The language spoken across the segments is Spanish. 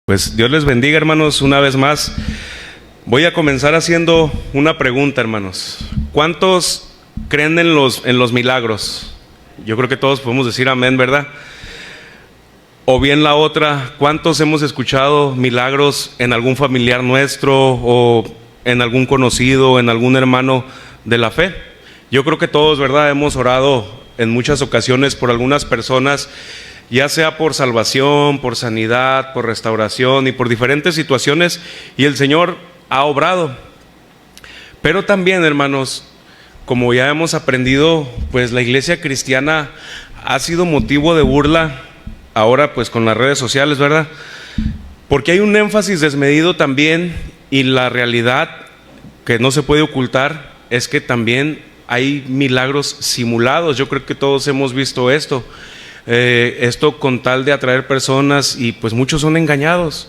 Pues Dios les bendiga, hermanos, una vez más. Voy a comenzar haciendo una pregunta, hermanos. ¿Cuántos creen en los milagros? Yo creo que todos podemos decir amén, ¿verdad? O bien la otra, ¿cuántos hemos escuchado milagros en algún familiar nuestro o en algún conocido, en algún hermano de la fe? Yo creo que todos, ¿verdad? Hemos orado en muchas ocasiones por algunas personas, ya sea por salvación, por sanidad, por restauración y por diferentes situaciones, y el Señor ha obrado. Pero también, hermanos, como ya hemos aprendido, pues la iglesia cristiana ha sido motivo de burla, ahora pues con las redes sociales, ¿verdad? Porque hay un énfasis desmedido también, y la realidad que no se puede ocultar es que también hay milagros simulados. Yo creo que todos hemos visto esto. Esto con tal de atraer personas, y pues muchos son engañados,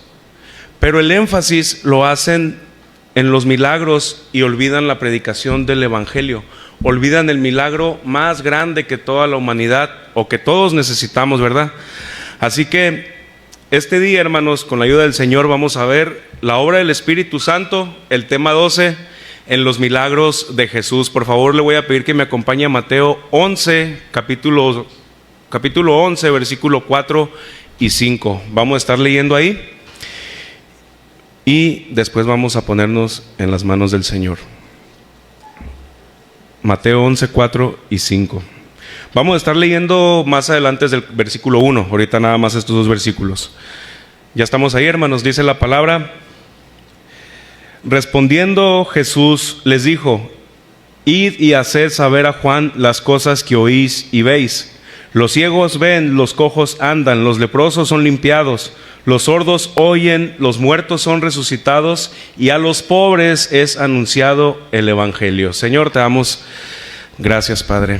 pero el énfasis lo hacen en los milagros y olvidan la predicación del evangelio, olvidan el milagro más grande que toda la humanidad o que todos necesitamos, ¿verdad? Así que este día, hermanos, con la ayuda del Señor vamos a ver la obra del Espíritu Santo, el tema 12, en los milagros de Jesús. Por favor, le voy a pedir que me acompañe a Mateo 11, capítulo 11, versículo 4 y 5. Vamos a estar leyendo ahí y después vamos a ponernos en las manos del Señor. Mateo 11, 4 y 5. Vamos a estar leyendo más adelante desde el versículo 1, ahorita nada más estos dos versículos. Ya estamos ahí, hermanos, dice la palabra. Respondiendo Jesús les dijo: id y haced saber a Juan las cosas que oís y veis. Los ciegos ven, los cojos andan, los leprosos son limpiados, los sordos oyen, los muertos son resucitados, y a los pobres es anunciado el evangelio. Señor, te damos gracias, Padre.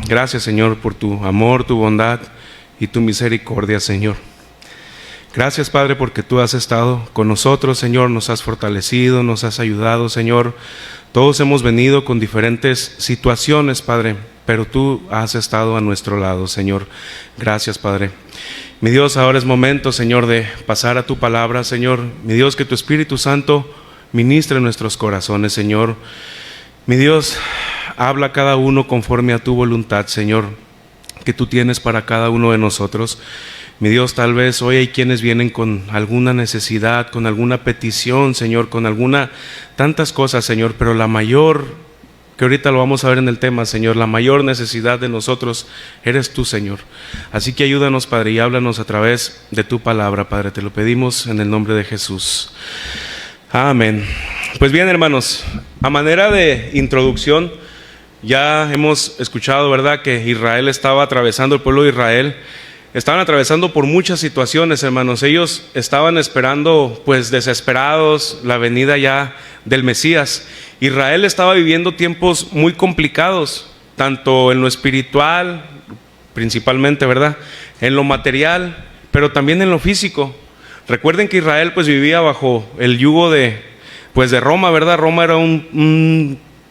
Gracias, Señor, por tu amor, tu bondad y tu misericordia, Señor. Gracias, Padre, porque tú has estado con nosotros, Señor, nos has fortalecido, nos has ayudado, Señor. Todos hemos venido con diferentes situaciones, Padre, pero tú has estado a nuestro lado, Señor. Gracias, Padre. Mi Dios, ahora es momento, Señor, de pasar a tu palabra, Señor. Mi Dios, que tu Espíritu Santo ministre en nuestros corazones, Señor. Mi Dios, habla a cada uno conforme a tu voluntad, Señor, que tú tienes para cada uno de nosotros. Mi Dios, tal vez hoy hay quienes vienen con alguna necesidad, con alguna petición, Señor, con tantas cosas, Señor, pero la mayor, que ahorita lo vamos a ver en el tema, Señor, la mayor necesidad de nosotros eres tú, Señor. Así que ayúdanos, Padre, y háblanos a través de tu palabra, Padre. Te lo pedimos en el nombre de Jesús. Amén. Pues bien, hermanos, a manera de introducción, ya hemos escuchado, ¿verdad?, que Israel estaba atravesando, el pueblo de Israel estaban atravesando por muchas situaciones, hermanos. Ellos estaban esperando, pues desesperados, la venida ya del Mesías. Israel estaba viviendo tiempos muy complicados, tanto en lo espiritual, principalmente, ¿verdad?, en lo material, pero también en lo físico. Recuerden que Israel pues vivía bajo el yugo de Roma, ¿verdad? Roma era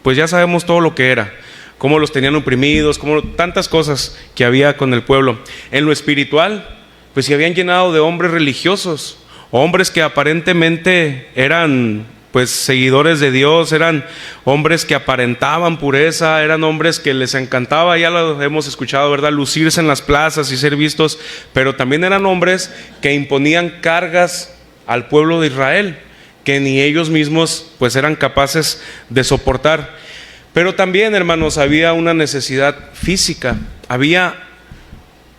pues ya sabemos todo lo que era, cómo los tenían oprimidos, cómo tantas cosas que había con el pueblo. En lo espiritual, pues se habían llenado de hombres religiosos, hombres que aparentemente eran pues seguidores de Dios, eran hombres que aparentaban pureza, eran hombres que les encantaba, ya lo hemos escuchado, ¿verdad?, lucirse en las plazas y ser vistos, pero también eran hombres que imponían cargas al pueblo de Israel, que ni ellos mismos pues eran capaces de soportar. Pero también, hermanos, había una necesidad física, había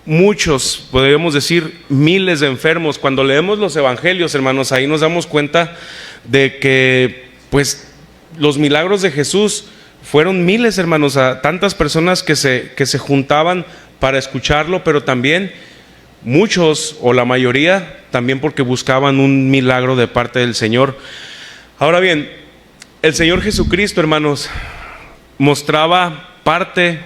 muchos, podríamos decir miles de enfermos. Cuando leemos los evangelios, hermanos, ahí nos damos cuenta de que pues los milagros de Jesús fueron miles, hermanos, a tantas personas que se juntaban para escucharlo, pero también muchos o la mayoría también porque buscaban un milagro de parte del Señor. Ahora bien, el Señor Jesucristo, hermanos, mostraba parte,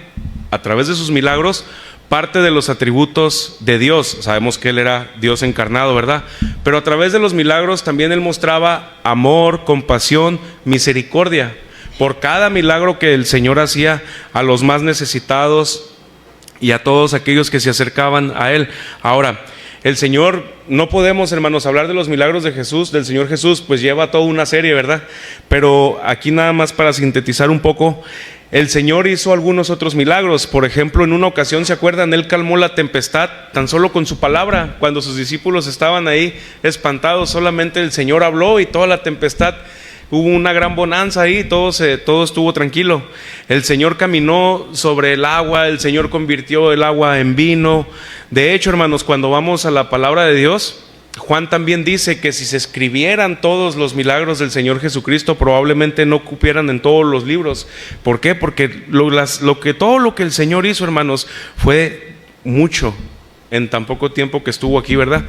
a través de sus milagros, parte de los atributos de Dios. Sabemos que Él era Dios encarnado, ¿verdad? Pero a través de los milagros también Él mostraba amor, compasión, misericordia. Por cada milagro que el Señor hacía a los más necesitados y a todos aquellos que se acercaban a Él. Ahora, El Señor, no podemos, hermanos, hablar de los milagros de Jesús, del Señor Jesús, pues lleva toda una serie, ¿verdad? Pero aquí nada más para sintetizar un poco, el Señor hizo algunos otros milagros. Por ejemplo, en una ocasión, ¿se acuerdan? Él calmó la tempestad tan solo con su palabra. Cuando sus discípulos estaban ahí espantados, solamente el Señor habló y toda la tempestad, hubo una gran bonanza ahí, todo estuvo tranquilo. El Señor caminó sobre el agua, el Señor convirtió el agua en vino. De hecho, hermanos, cuando vamos a la palabra de Dios, Juan también dice que si se escribieran todos los milagros del Señor Jesucristo, probablemente no cupieran en todos los libros. ¿Por qué? Porque todo lo que el Señor hizo, hermanos, fue mucho en tan poco tiempo que estuvo aquí, ¿verdad?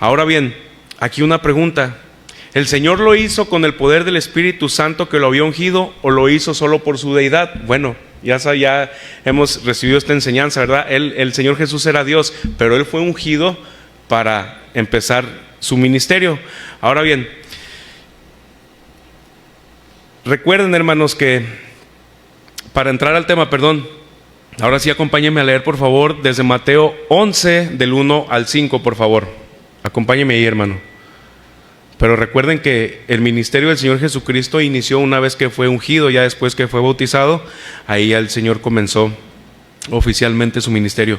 Ahora bien, aquí una pregunta. ¿El Señor lo hizo con el poder del Espíritu Santo que lo había ungido o lo hizo solo por su deidad? Bueno, ya hemos recibido esta enseñanza, ¿verdad? El Señor Jesús era Dios, pero Él fue ungido para empezar su ministerio. Ahora bien, recuerden, hermanos, que para entrar al tema, ahora sí acompáñenme a leer, por favor, desde Mateo 11, del 1 al 5, por favor. Acompáñenme ahí, hermano. Pero recuerden que el ministerio del Señor Jesucristo inició una vez que fue ungido, ya después que fue bautizado, ahí el Señor comenzó oficialmente su ministerio.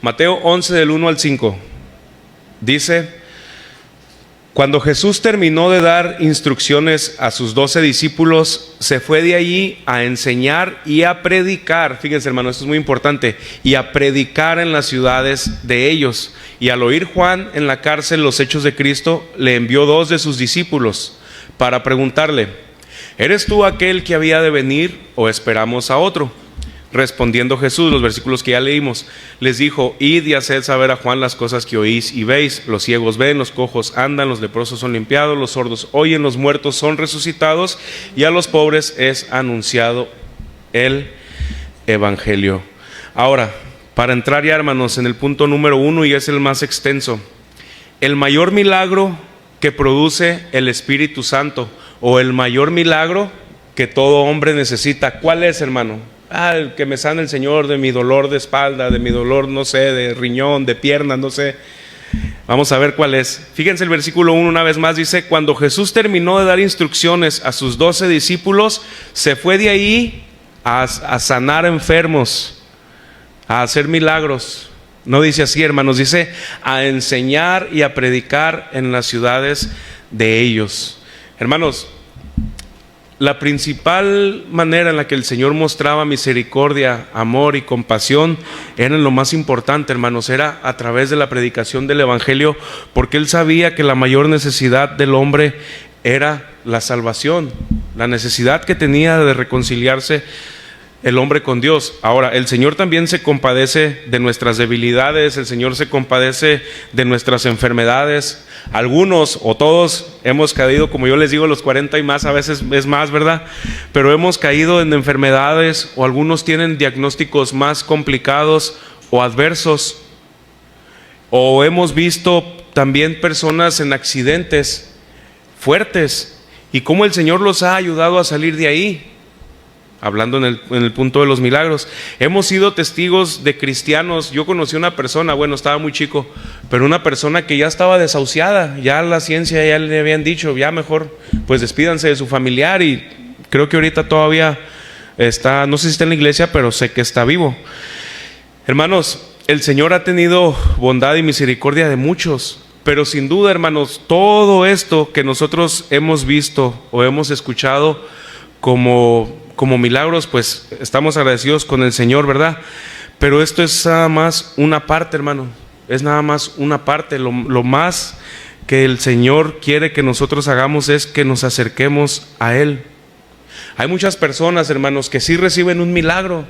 Mateo 11 del 1 al 5 dice: cuando Jesús terminó de dar instrucciones a sus 12 discípulos, se fue de allí a enseñar y a predicar. Fíjense, hermano, esto es muy importante. Y a predicar en las ciudades de ellos. Y al oír Juan en la cárcel los hechos de Cristo, le envió 2 de sus discípulos para preguntarle: ¿eres tú aquel que había de venir o esperamos a otro? Respondiendo Jesús, los versículos que ya leímos, les dijo: id y haced saber a Juan las cosas que oís y veis. Los ciegos ven, los cojos andan, los leprosos son limpiados, los sordos oyen, los muertos son resucitados, y a los pobres es anunciado el evangelio. Ahora, para entrar ya, hermanos, en el punto número 1, y es el más extenso, el mayor milagro que produce el Espíritu Santo, o el mayor milagro que todo hombre necesita, ¿cuál es, hermano? El que me sane el Señor de mi dolor de espalda, de mi dolor, no sé, de riñón, de pierna, no sé. Vamos a ver cuál es. Fíjense el versículo 1 una vez más, dice: cuando Jesús terminó de dar instrucciones a sus 12 discípulos, se fue de ahí a sanar enfermos, a hacer milagros. No dice así, hermanos, dice a enseñar y a predicar en las ciudades de ellos. Hermanos, la principal manera en la que el Señor mostraba misericordia, amor y compasión era en lo más importante, hermanos, era a través de la predicación del evangelio, porque Él sabía que la mayor necesidad del hombre era la salvación, la necesidad que tenía de reconciliarse el hombre con Dios. Ahora, el Señor también se compadece de nuestras debilidades, el Señor se compadece de nuestras enfermedades. Algunos o todos hemos caído, como yo les digo, los 40 y más, a veces es más, ¿verdad? Pero hemos caído en enfermedades, o algunos tienen diagnósticos más complicados o adversos, o hemos visto también personas en accidentes fuertes y cómo el Señor los ha ayudado a salir de ahí. Hablando en el punto de los milagros, hemos sido testigos de cristianos. Yo conocí una persona, bueno, estaba muy chico, pero una persona que ya estaba desahuciada, ya la ciencia ya le habían dicho, ya mejor pues despídanse de su familiar, y creo que ahorita todavía está, no sé si está en la iglesia, pero sé que está vivo. Hermanos, el Señor ha tenido bondad y misericordia de muchos, pero sin duda, hermanos, todo esto que nosotros hemos visto o hemos escuchado como milagros, pues estamos agradecidos con el Señor, ¿verdad? Pero esto es nada más una parte, hermano. Es nada más una parte. Lo más que el Señor quiere que nosotros hagamos es que nos acerquemos a Él. Hay muchas personas, hermanos, que sí reciben un milagro,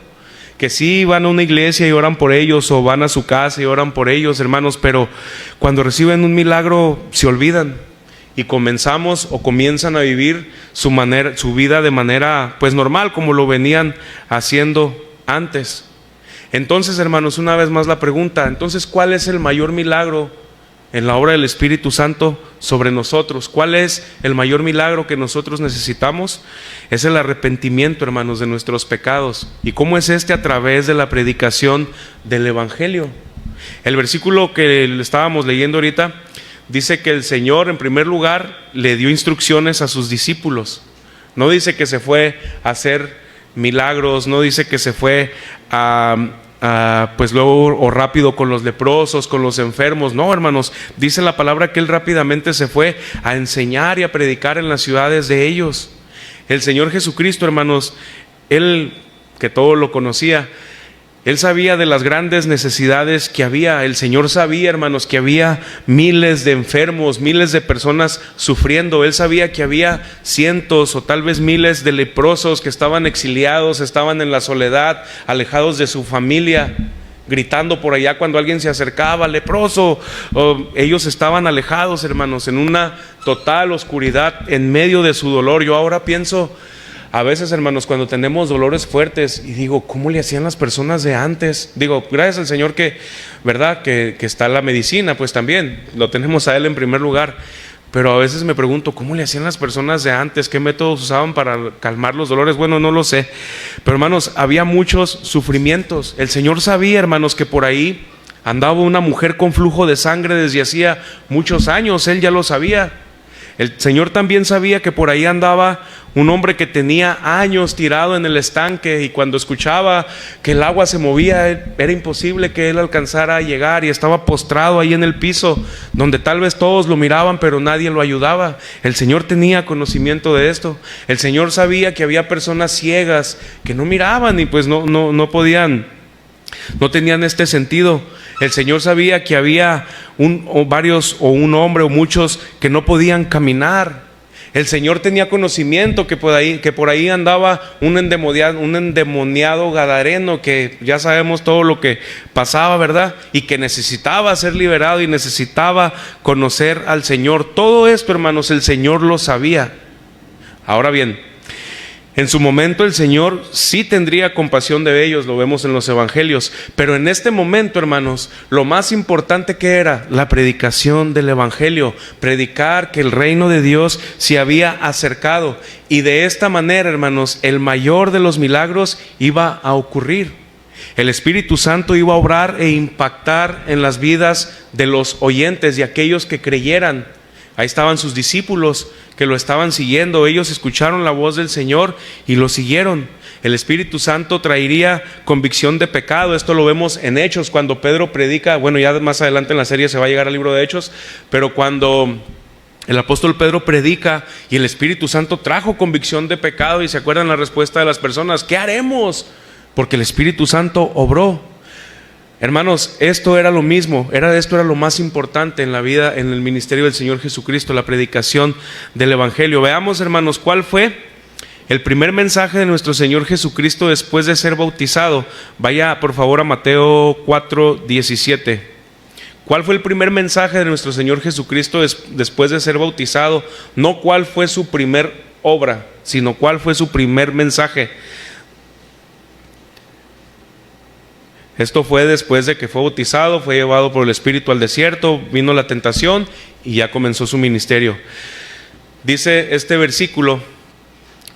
que sí van a una iglesia y oran por ellos, o van a su casa y oran por ellos, hermanos, pero cuando reciben un milagro se olvidan. Y comienzan a vivir su vida de manera pues normal, como lo venían haciendo antes. Entonces, hermanos, una vez más la pregunta: entonces, ¿cuál es el mayor milagro en la obra del Espíritu Santo sobre nosotros? ¿Cuál es el mayor milagro que nosotros necesitamos? Es el arrepentimiento, hermanos, de nuestros pecados. ¿Y cómo es este? A través de la predicación del evangelio. El versículo que estábamos leyendo ahorita dice que el Señor, en primer lugar, le dio instrucciones a sus discípulos. No dice que se fue a hacer milagros, no dice que se fue pues luego o rápido con los leprosos, con los enfermos. No, hermanos, dice la palabra que él rápidamente se fue a enseñar y a predicar en las ciudades de ellos. El Señor Jesucristo, hermanos, él que todo lo conocía, él sabía de las grandes necesidades que había. El Señor sabía, hermanos, que había miles de enfermos, miles de personas sufriendo. Él sabía que había cientos o tal vez miles de leprosos que estaban exiliados, estaban en la soledad, alejados de su familia, gritando por allá cuando alguien se acercaba, leproso. Ellos estaban alejados, hermanos, en una total oscuridad, en medio de su dolor. Yo ahora pienso, a veces, hermanos, cuando tenemos dolores fuertes, y digo, ¿cómo le hacían las personas de antes? Digo, gracias al Señor que, ¿verdad? Que está la medicina, pues también, lo tenemos a Él en primer lugar. Pero a veces me pregunto, ¿cómo le hacían las personas de antes? ¿Qué métodos usaban para calmar los dolores? Bueno, no lo sé. Pero, hermanos, había muchos sufrimientos. El Señor sabía, hermanos, que por ahí andaba una mujer con flujo de sangre desde hacía muchos años. Él ya lo sabía. El Señor también sabía que por ahí andaba un hombre que tenía años tirado en el estanque, y cuando escuchaba que el agua se movía, era imposible que él alcanzara a llegar, y estaba postrado ahí en el piso, donde tal vez todos lo miraban, pero nadie lo ayudaba. El Señor tenía conocimiento de esto. El Señor sabía que había personas ciegas que no miraban y pues no podían, no tenían este sentido. El Señor sabía que había un hombre o muchos que no podían caminar. El Señor tenía conocimiento que por ahí andaba un endemoniado gadareno, que ya sabemos todo lo que pasaba, ¿verdad? Y que necesitaba ser liberado y necesitaba conocer al Señor. Todo esto, hermanos, el Señor lo sabía. Ahora bien, en su momento el Señor sí tendría compasión de ellos, lo vemos en los evangelios, pero en este momento, hermanos, lo más importante que era la predicación del evangelio, predicar que el reino de Dios se había acercado, y de esta manera, hermanos, el mayor de los milagros iba a ocurrir. El Espíritu Santo iba a obrar e impactar en las vidas de los oyentes, de aquellos que creyeran. Ahí estaban sus discípulos que lo estaban siguiendo. Ellos escucharon la voz del Señor y lo siguieron. El Espíritu Santo traería convicción de pecado. Esto lo vemos en Hechos, cuando Pedro predica. Bueno, ya más adelante en la serie se va a llegar al libro de Hechos, pero cuando el apóstol Pedro predica y el Espíritu Santo trajo convicción de pecado, y se acuerdan la respuesta de las personas: ¿qué haremos? Porque el Espíritu Santo obró. Hermanos, esto era lo mismo, esto era lo más importante en la vida, en el ministerio del Señor Jesucristo, la predicación del evangelio. Veamos, hermanos, cuál fue el primer mensaje de nuestro Señor Jesucristo después de ser bautizado. Vaya por favor a Mateo 4:17. ¿Cuál fue el primer mensaje de nuestro Señor Jesucristo después de ser bautizado? No cuál fue su primer obra, sino cuál fue su primer mensaje. Esto fue después de que fue bautizado, fue llevado por el Espíritu al desierto, vino la tentación y ya comenzó su ministerio. Dice este versículo: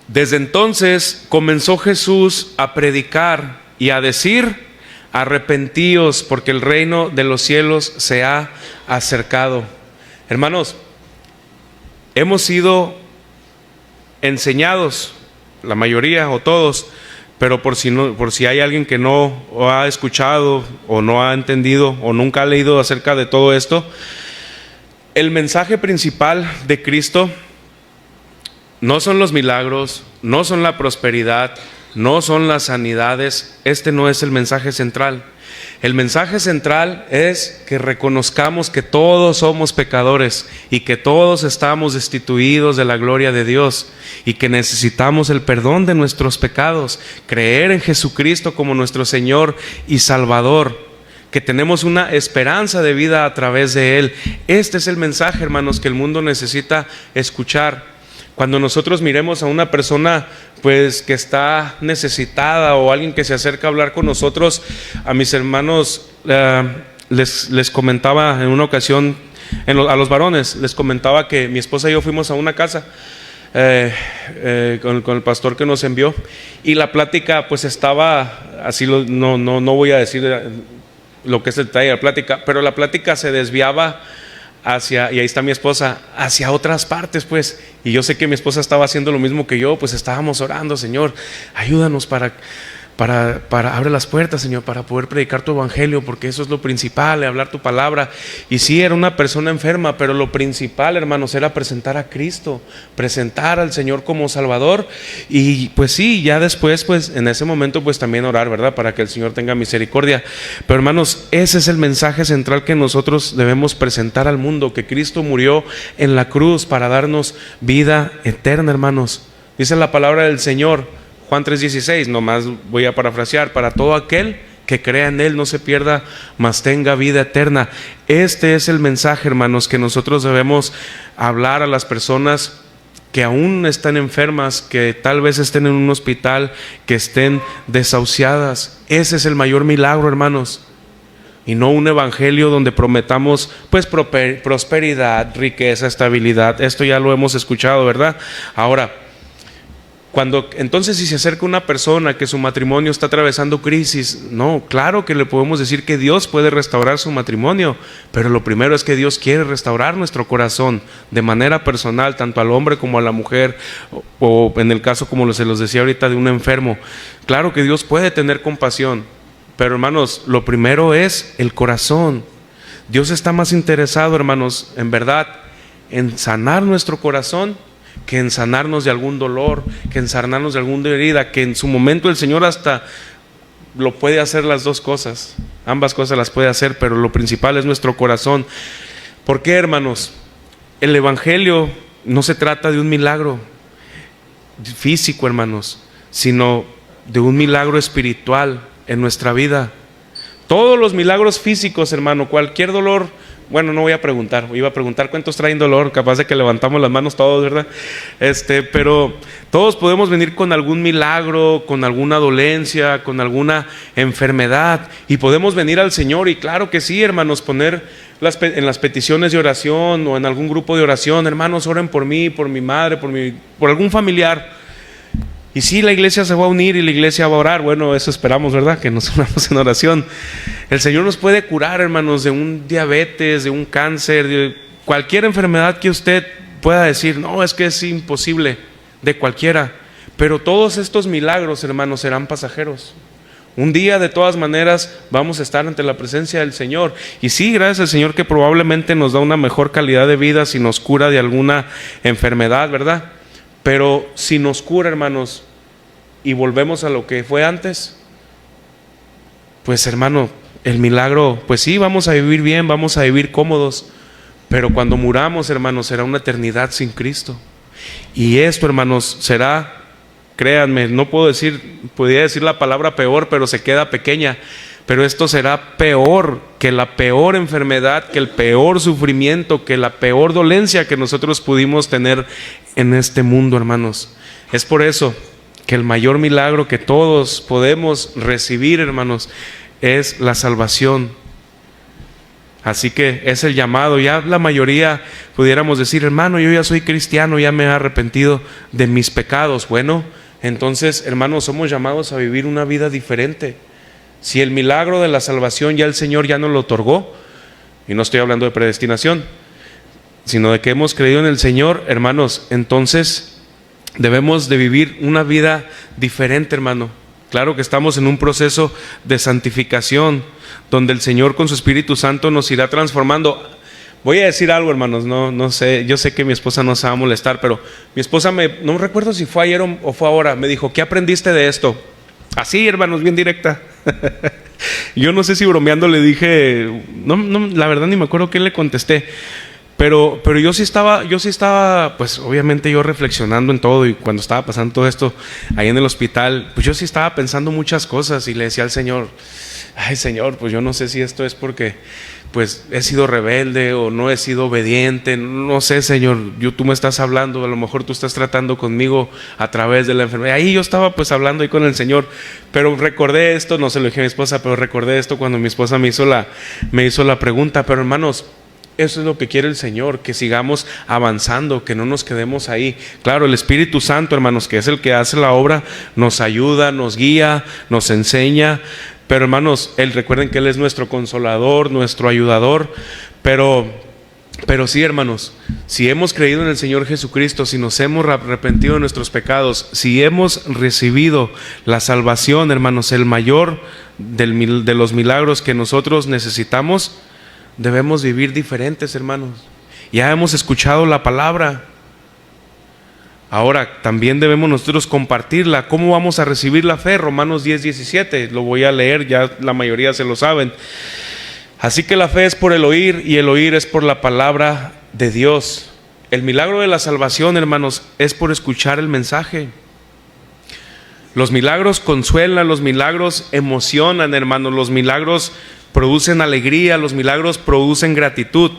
desde entonces comenzó Jesús a predicar y a decir: arrepentíos, porque el reino de los cielos se ha acercado. Hermanos, hemos sido enseñados, la mayoría o todos, pero por si hay alguien que no ha escuchado o no ha entendido o nunca ha leído acerca de todo esto, el mensaje principal de Cristo no son los milagros, no son la prosperidad, no son las sanidades. Este no es el mensaje central. El mensaje central es que reconozcamos que todos somos pecadores y que todos estamos destituidos de la gloria de Dios y que necesitamos el perdón de nuestros pecados, creer en Jesucristo como nuestro Señor y Salvador, que tenemos una esperanza de vida a través de Él. Este es el mensaje, hermanos, que el mundo necesita escuchar. Cuando nosotros miremos a una persona pues que está necesitada, o alguien que se acerca a hablar con nosotros, a mis hermanos les comentaba en una ocasión, a los varones les comentaba que mi esposa y yo fuimos a una casa con el pastor que nos envió, y la plática pues estaba así, no voy a decir lo que es el detalle de la plática, pero la plática se desviaba hacia, y ahí está mi esposa, hacia otras partes, pues. Y yo sé que mi esposa estaba haciendo lo mismo que yo, pues estábamos orando: Señor, ayúdanos para abre las puertas, Señor, para poder predicar tu evangelio, porque eso es lo principal, hablar tu palabra. Y sí, era una persona enferma, pero lo principal, hermanos, era presentar a Cristo, presentar al Señor como Salvador. Y pues sí, ya después, pues en ese momento, pues también orar, ¿verdad?, para que el Señor tenga misericordia. Pero hermanos, ese es el mensaje central que nosotros debemos presentar al mundo: que Cristo murió en la cruz para darnos vida eterna, hermanos. Dice la palabra del Señor, Juan 3:16, nomás voy a parafrasear: para todo aquel que crea en Él no se pierda, mas tenga vida eterna. Este es el mensaje, hermanos, que nosotros debemos hablar a las personas que aún están enfermas, que tal vez estén en un hospital, que estén desahuciadas. Ese es el mayor milagro, hermanos. Y no un evangelio donde prometamos pues prosperidad, riqueza, estabilidad. Esto ya lo hemos escuchado, ¿verdad? Ahora, entonces si se acerca una persona que su matrimonio está atravesando crisis, no, claro que le podemos decir que Dios puede restaurar su matrimonio, pero lo primero es que Dios quiere restaurar nuestro corazón de manera personal, tanto al hombre como a la mujer, o en el caso, como se los decía ahorita, de un enfermo. Claro que Dios puede tener compasión, pero hermanos, lo primero es el corazón. Dios está más interesado, hermanos, en verdad, en sanar nuestro corazón, que en sanarnos de algún dolor, que en sanarnos de alguna herida, que en su momento el Señor hasta lo puede hacer las dos cosas, ambas cosas las puede hacer, pero lo principal es nuestro corazón. ¿Por qué, hermanos? El evangelio no se trata de un milagro físico, hermanos, sino de un milagro espiritual en nuestra vida. Todos los milagros físicos, hermano, cualquier dolor, bueno, no voy a preguntar, iba a preguntar cuántos traen dolor, capaz de que levantamos las manos todos, ¿verdad? Pero todos podemos venir con algún milagro, con alguna dolencia, con alguna enfermedad, y podemos venir al Señor. Y claro que sí, hermanos, poner en las peticiones de oración o en algún grupo de oración: hermanos, oren por mí, por mi madre, por algún familiar. Y sí, la iglesia se va a unir y la iglesia va a orar. Bueno, eso esperamos, ¿verdad?, que nos unamos en oración. El Señor nos puede curar, hermanos, de un diabetes, de un cáncer, de cualquier enfermedad que usted pueda decir: no, es que es imposible, de cualquiera. Pero todos estos milagros, hermanos, serán pasajeros. Un día, de todas maneras, vamos a estar ante la presencia del Señor. Y sí, gracias al Señor que probablemente nos da una mejor calidad de vida si nos cura de alguna enfermedad, ¿verdad? Pero si nos cura, hermanos, y volvemos a lo que fue antes, pues, hermano, el milagro, pues sí, vamos a vivir bien, vamos a vivir cómodos, pero cuando muramos, hermanos, será una eternidad sin Cristo. Y esto, hermanos, será, créanme, no puedo decir, podría decir la palabra peor, pero se queda pequeña. Pero esto será peor que la peor enfermedad, que el peor sufrimiento, que la peor dolencia que nosotros pudimos tener en este mundo, hermanos. Es por eso que el mayor milagro que todos podemos recibir, hermanos, es la salvación. Así que es el llamado. Ya la mayoría pudiéramos decir: hermano, yo ya soy cristiano, ya me he arrepentido de mis pecados. Bueno, entonces, hermanos, somos llamados a vivir una vida diferente. Si el milagro de la salvación ya el Señor ya nos lo otorgó, y no estoy hablando de predestinación, sino de que hemos creído en el Señor, hermanos, entonces debemos de vivir una vida diferente, hermano. Claro que estamos en un proceso de santificación, donde el Señor con su Espíritu Santo nos irá transformando. Voy a decir algo, hermanos, no sé, yo sé que mi esposa no se va a molestar, pero mi esposa no recuerdo si fue ayer o fue ahora, me dijo: ¿qué aprendiste de esto? Así, hermanos, bien directa. Yo no sé si bromeando le dije, no, la verdad ni me acuerdo qué le contesté, pero yo sí estaba, pues obviamente yo reflexionando en todo, y cuando estaba pasando todo esto ahí en el hospital, pues yo sí estaba pensando muchas cosas, y le decía al Señor: ay, Señor, pues yo no sé si esto es porque pues he sido rebelde o no he sido obediente, no sé, Señor, tú me estás hablando, a lo mejor tú estás tratando conmigo a través de la enfermedad. Ahí yo estaba pues hablando ahí con el Señor, pero recordé esto, no se lo dije a mi esposa, pero recordé esto cuando mi esposa me hizo la pregunta. Pero, hermanos, eso es lo que quiere el Señor, que sigamos avanzando, que no nos quedemos ahí. Claro, el Espíritu Santo, hermanos, que es el que hace la obra, nos ayuda, nos guía, nos enseña, Pero hermanos, recuerden que Él es nuestro consolador, nuestro ayudador. Pero sí, hermanos, si hemos creído en el Señor Jesucristo, si nos hemos arrepentido de nuestros pecados, si hemos recibido la salvación, hermanos, el mayor de los milagros que nosotros necesitamos, debemos vivir diferentes, hermanos. Ya hemos escuchado la palabra. Ahora también debemos nosotros compartirla. ¿Cómo vamos a recibir la fe? Romanos 10:17, lo voy a leer, ya la mayoría se lo saben. Así que la fe es por el oír, y el oír es por la palabra de Dios. El milagro de la salvación, hermanos, es por escuchar el mensaje. Los milagros consuelan, los milagros emocionan, hermanos. Los milagros producen alegría, los milagros producen gratitud.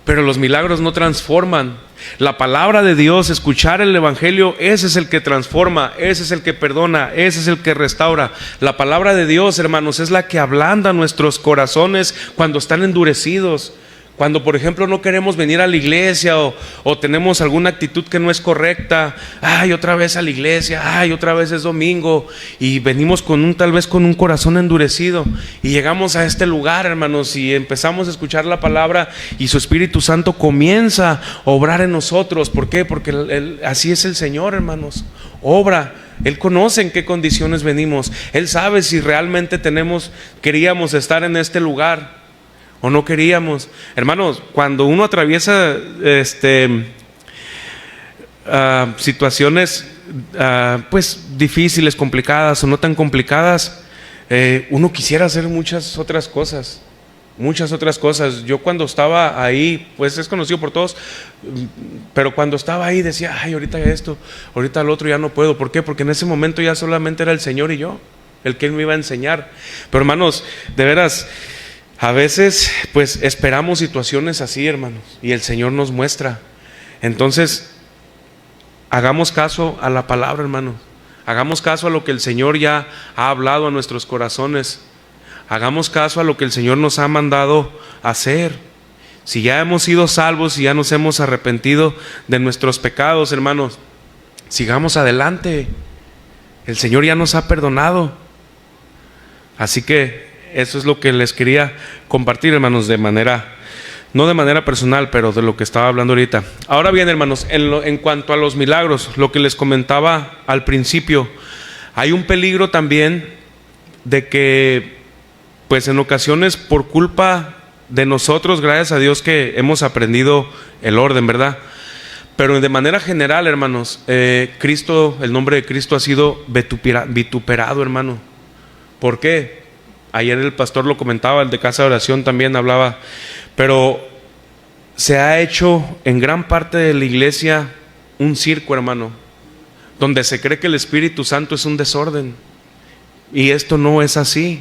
Pero los milagros no transforman. La palabra de Dios, escuchar el evangelio, ese es el que transforma, ese es el que perdona, ese es el que restaura. La palabra de Dios, hermanos, es la que ablanda nuestros corazones cuando están endurecidos. Cuando, por ejemplo, no queremos venir a la iglesia o tenemos alguna actitud que no es correcta. Ay, otra vez a la iglesia, ay, otra vez es domingo. Y venimos tal vez con un corazón endurecido. Y llegamos a este lugar, hermanos, y empezamos a escuchar la palabra y su Espíritu Santo comienza a obrar en nosotros. ¿Por qué? Porque así es el Señor, hermanos. Obra. Él conoce en qué condiciones venimos. Él sabe si realmente queríamos estar en este lugar o no queríamos. Hermanos, cuando uno atraviesa situaciones pues difíciles, complicadas o no tan complicadas, uno quisiera hacer muchas otras cosas. Yo cuando estaba ahí, pues es conocido por todos, pero cuando estaba ahí decía, ay, ahorita esto, ahorita lo otro, ya no puedo. ¿Por qué? Porque en ese momento ya solamente era el Señor y yo, el que Él me iba a enseñar. Pero hermanos, de veras, a veces pues esperamos situaciones así, hermanos, y el Señor nos muestra. Entonces, hagamos caso a la palabra, hermanos. Hagamos caso a lo que el Señor ya ha hablado a nuestros corazones. Hagamos caso a lo que el Señor nos ha mandado hacer. Si ya hemos sido salvos, si ya nos hemos arrepentido de nuestros pecados, hermanos, sigamos adelante. El Señor ya nos ha perdonado. Así que eso es lo que les quería compartir, hermanos, no de manera personal, pero de lo que estaba hablando ahorita. Ahora bien, hermanos, en cuanto a los milagros, lo que les comentaba al principio, hay un peligro también de que, pues en ocasiones, por culpa de nosotros, gracias a Dios que hemos aprendido el orden, ¿verdad? Pero de manera general, hermanos, el nombre de Cristo ha sido vituperado, hermano. ¿Por qué? Ayer el pastor lo comentaba, el de Casa de Oración también hablaba, pero se ha hecho en gran parte de la iglesia un circo, hermano, donde se cree que el Espíritu Santo es un desorden, y esto no es así.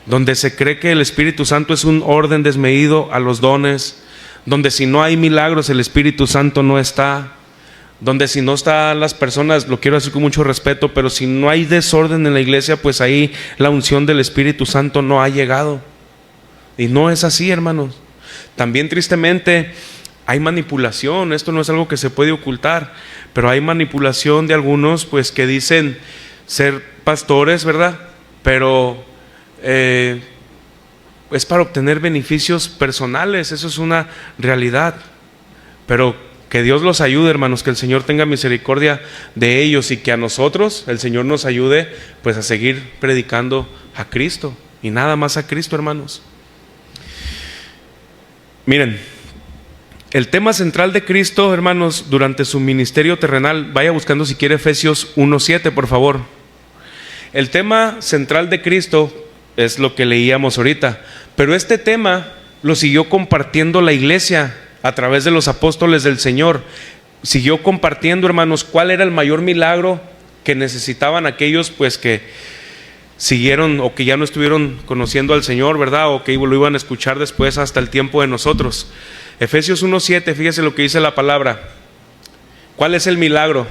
Donde se cree que el Espíritu Santo es un orden desmedido a los dones, donde si no hay milagros el Espíritu Santo no está, donde si no están las personas, lo quiero decir con mucho respeto, pero si no hay desorden en la iglesia, pues ahí la unción del Espíritu Santo no ha llegado. Y no es así, hermanos. También tristemente hay manipulación. Esto no es algo que se puede ocultar, pero hay manipulación de algunos pues que dicen ser pastores, ¿verdad? Pero es para obtener beneficios personales. Eso es una realidad. Pero que Dios los ayude, hermanos, que el Señor tenga misericordia de ellos y que a nosotros el Señor nos ayude pues a seguir predicando a Cristo y nada más a Cristo, hermanos. Miren, el tema central de Cristo, hermanos, durante su ministerio terrenal, vaya buscando si quiere Efesios 1:7, por favor. El tema central de Cristo es lo que leíamos ahorita, pero este tema lo siguió compartiendo la iglesia a través de los apóstoles del Señor. Siguió compartiendo, hermanos, cuál era el mayor milagro que necesitaban aquellos pues que siguieron o que ya no estuvieron conociendo al Señor, ¿verdad? O que lo iban a escuchar después hasta el tiempo de nosotros. Efesios 1:7, fíjese lo que dice la palabra. ¿Cuál es el milagro?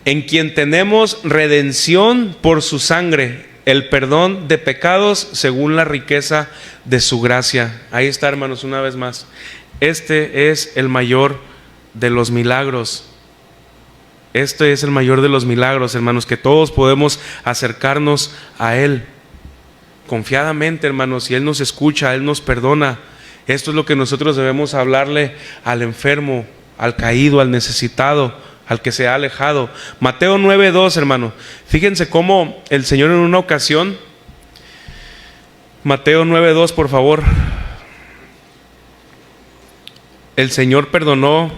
En quien tenemos redención por su sangre, el perdón de pecados según la riqueza de su gracia. Ahí está, hermanos, una vez más. Este es el mayor de los milagros. Este es el mayor de los milagros, hermanos, que todos podemos acercarnos a Él. confiadamente, hermanos, y Él nos escucha, Él nos perdona. Esto es lo que nosotros debemos hablarle al enfermo, al caído, al necesitado, al que se ha alejado. Mateo 9:2, hermano. Fíjense cómo el Señor en una ocasión, Mateo 9:2, por favor. El Señor perdonó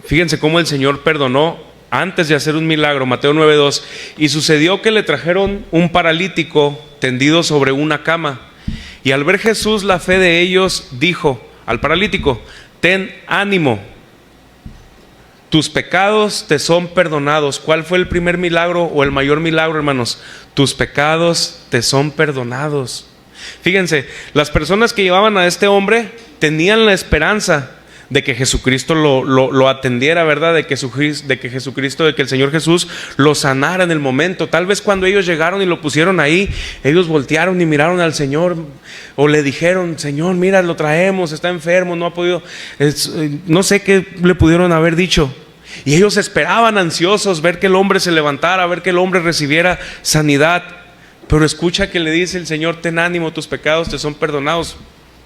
Fíjense cómo el Señor perdonó antes de hacer un milagro. Mateo 9:2. Y sucedió que le trajeron un paralítico tendido sobre una cama. Y al ver Jesús la fe de ellos, dijo al paralítico: ten ánimo, tus pecados te son perdonados. ¿Cuál fue el primer milagro o el mayor milagro, hermanos? Tus pecados te son perdonados. Fíjense, las personas que llevaban a este hombre tenían la esperanza de que Jesucristo lo atendiera, ¿verdad? De que el Señor Jesús lo sanara en el momento. Tal vez cuando ellos llegaron y lo pusieron ahí, ellos voltearon y miraron al Señor, o le dijeron: Señor, mira, lo traemos, está enfermo, no ha podido, no sé qué le pudieron haber dicho. Y ellos esperaban ansiosos ver que el hombre se levantara, ver que el hombre recibiera sanidad. Pero escucha que le dice el Señor: ten ánimo, tus pecados te son perdonados.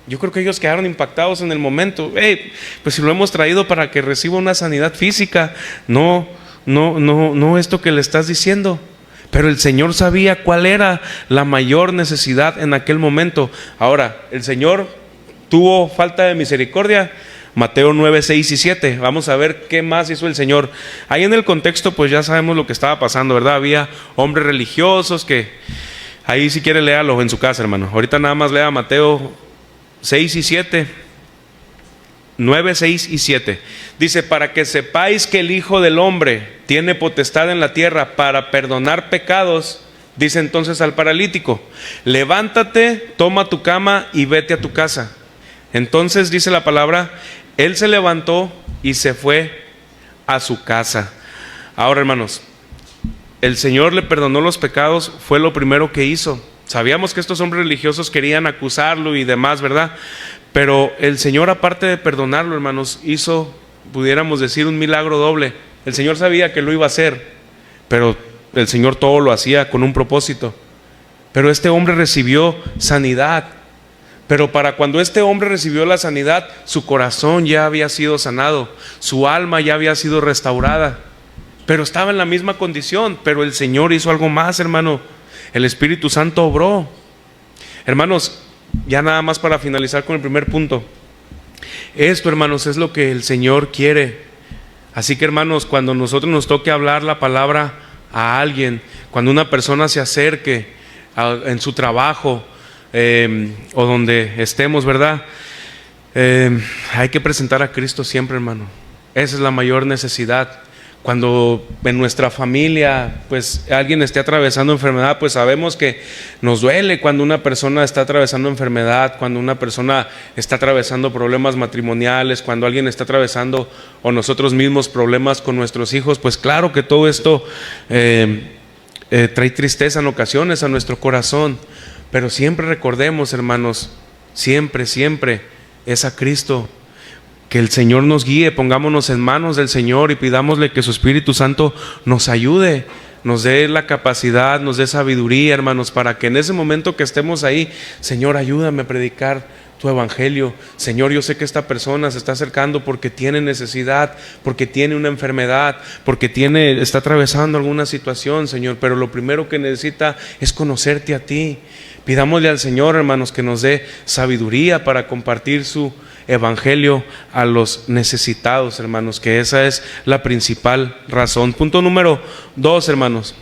Yo creo que ellos quedaron impactados en el momento. Pues si lo hemos traído para que reciba una sanidad física, no esto que le estás diciendo. Pero el Señor sabía cuál era la mayor necesidad en aquel momento. Ahora, el Señor tuvo falta de misericordia. Mateo 9, 6 y 7. Vamos a ver qué más hizo el Señor. Ahí en el contexto pues ya sabemos lo que estaba pasando, ¿verdad? Había hombres religiosos que... Ahí si quiere léalo en su casa, hermano. Ahorita nada más lea Mateo 6 y 7, 9, 6 y 7. Dice: para que sepáis que el Hijo del Hombre tiene potestad en la tierra para perdonar pecados, dice entonces al paralítico: levántate, toma tu cama y vete a tu casa. Entonces dice la palabra, él se levantó y se fue a su casa. Ahora, hermanos, el Señor le perdonó los pecados, fue lo primero que hizo. Sabíamos que estos hombres religiosos querían acusarlo y demás, ¿verdad? Pero el Señor, aparte de perdonarlo, hermanos, hizo, pudiéramos decir, un milagro doble. El Señor sabía que lo iba a hacer, pero el Señor todo lo hacía con un propósito. Pero este hombre recibió sanidad. Pero para cuando este hombre recibió la sanidad, su corazón ya había sido sanado, su alma ya había sido restaurada. Pero estaba en la misma condición. Pero el Señor hizo algo más, hermano. El Espíritu Santo obró. Hermanos, ya nada más para finalizar con el primer punto. Esto, hermanos, es lo que el Señor quiere. Así que, hermanos, cuando nosotros nos toque hablar la palabra a alguien, cuando una persona se acerque en su trabajo o donde estemos, ¿verdad? Hay que presentar a Cristo siempre, hermano. Esa es la mayor necesidad. Cuando en nuestra familia pues alguien esté atravesando enfermedad, pues sabemos que nos duele cuando una persona está atravesando enfermedad, cuando una persona está atravesando problemas matrimoniales, cuando alguien está atravesando o nosotros mismos problemas con nuestros hijos. Pues claro que todo esto trae tristeza en ocasiones a nuestro corazón, pero siempre recordemos, hermanos, siempre es a Cristo. Que el Señor nos guíe, pongámonos en manos del Señor y pidámosle que su Espíritu Santo nos ayude, nos dé la capacidad, nos dé sabiduría, hermanos, para que en ese momento que estemos ahí, Señor, ayúdame a predicar tu evangelio. Señor, yo sé que esta persona se está acercando porque tiene necesidad, porque tiene una enfermedad, porque está atravesando alguna situación, Señor, pero lo primero que necesita es conocerte a ti. Pidámosle al Señor, hermanos, que nos dé sabiduría para compartir su evangelio a los necesitados, hermanos, que esa es la principal razón. Punto número 2, hermanos.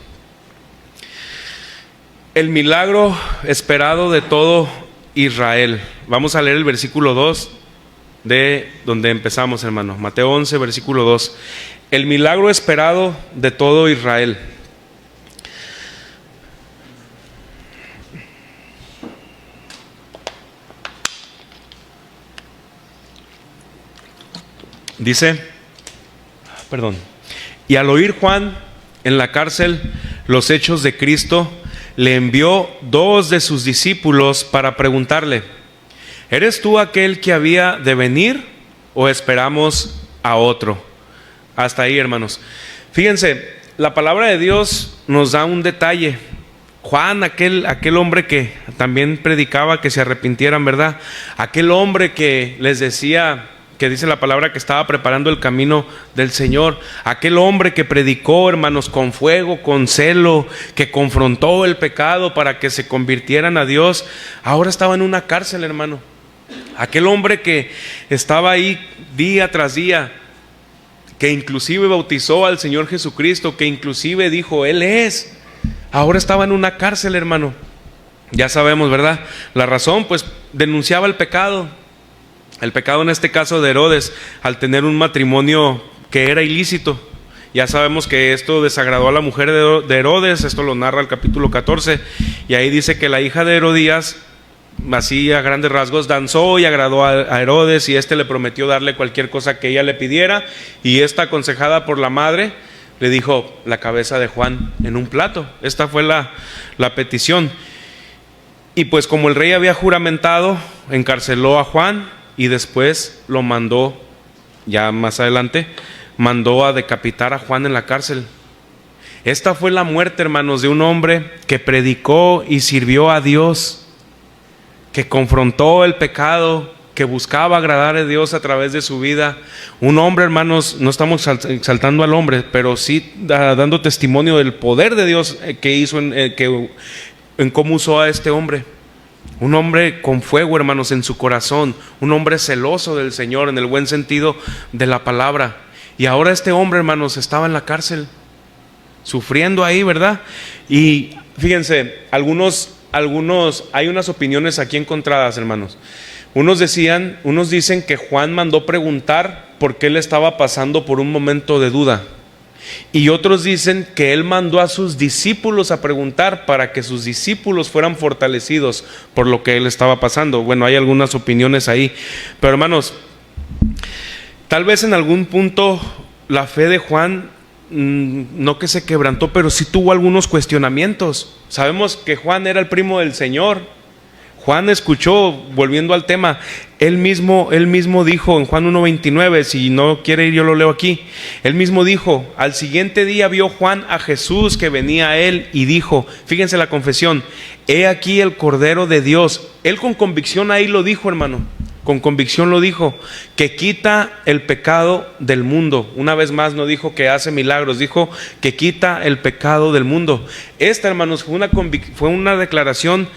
El milagro esperado de todo Israel. Vamos a leer el versículo 2 de donde empezamos, hermano. Mateo 11, versículo 2. El milagro esperado de todo Israel. Dice, y al oír Juan en la cárcel los hechos de Cristo, le envió 2 de sus discípulos para preguntarle: ¿eres tú aquel que había de venir o esperamos a otro? Hasta ahí, hermanos. Fíjense, la palabra de Dios nos da un detalle. Juan, aquel hombre que también predicaba que se arrepintieran, ¿verdad? Aquel hombre que les decía, que dice la palabra que estaba preparando el camino del Señor. Aquel hombre que predicó, hermanos, con fuego, con celo, que confrontó el pecado para que se convirtieran a Dios. Ahora estaba en una cárcel, hermano. Aquel hombre que estaba ahí día tras día, que inclusive bautizó al Señor Jesucristo, que inclusive dijo, Él es. Ahora estaba en una cárcel, hermano. Ya sabemos, ¿verdad? La razón, pues, denunciaba el pecado. El pecado en este caso de Herodes, al tener un matrimonio que era ilícito. Ya sabemos que esto desagradó a la mujer de Herodes, esto lo narra el capítulo 14. Y ahí dice que la hija de Herodías, así a grandes rasgos, danzó y agradó a Herodes, y éste le prometió darle cualquier cosa que ella le pidiera, y esta, aconsejada por la madre, le dijo la cabeza de Juan en un plato. Esta fue la petición. Y pues como el rey había juramentado, encarceló a Juan y después lo mandó, ya más adelante, mandó a decapitar a Juan en la cárcel. Esta fue la muerte, hermanos, de un hombre que predicó y sirvió a Dios, que confrontó el pecado, que buscaba agradar a Dios a través de su vida. Un hombre, hermanos, no estamos exaltando al hombre, pero sí dando testimonio del poder de Dios que hizo en cómo usó a este hombre. Un hombre con fuego, hermanos, en su corazón, un hombre celoso del Señor en el buen sentido de la palabra. Y ahora este hombre, hermanos, estaba en la cárcel, sufriendo ahí, ¿verdad? Y fíjense, hay unas opiniones aquí encontradas, hermanos. Unos dicen que Juan mandó preguntar por qué él estaba pasando por un momento de duda. Y otros dicen que él mandó a sus discípulos a preguntar para que sus discípulos fueran fortalecidos por lo que él estaba pasando. Bueno, hay algunas opiniones ahí. Pero hermanos, tal vez en algún punto la fe de Juan, no que se quebrantó, pero sí tuvo algunos cuestionamientos. Sabemos que Juan era el primo del Señor. Juan escuchó, volviendo al tema, él mismo dijo en Juan 1:29, si no quiere ir yo lo leo aquí. Él mismo dijo, al siguiente día vio Juan a Jesús que venía a él y dijo, fíjense la confesión, he aquí el Cordero de Dios. Él con convicción ahí lo dijo, hermano, con convicción lo dijo, que quita el pecado del mundo. Una vez más no dijo que hace milagros, dijo que quita el pecado del mundo. Esta, hermanos, fue una declaración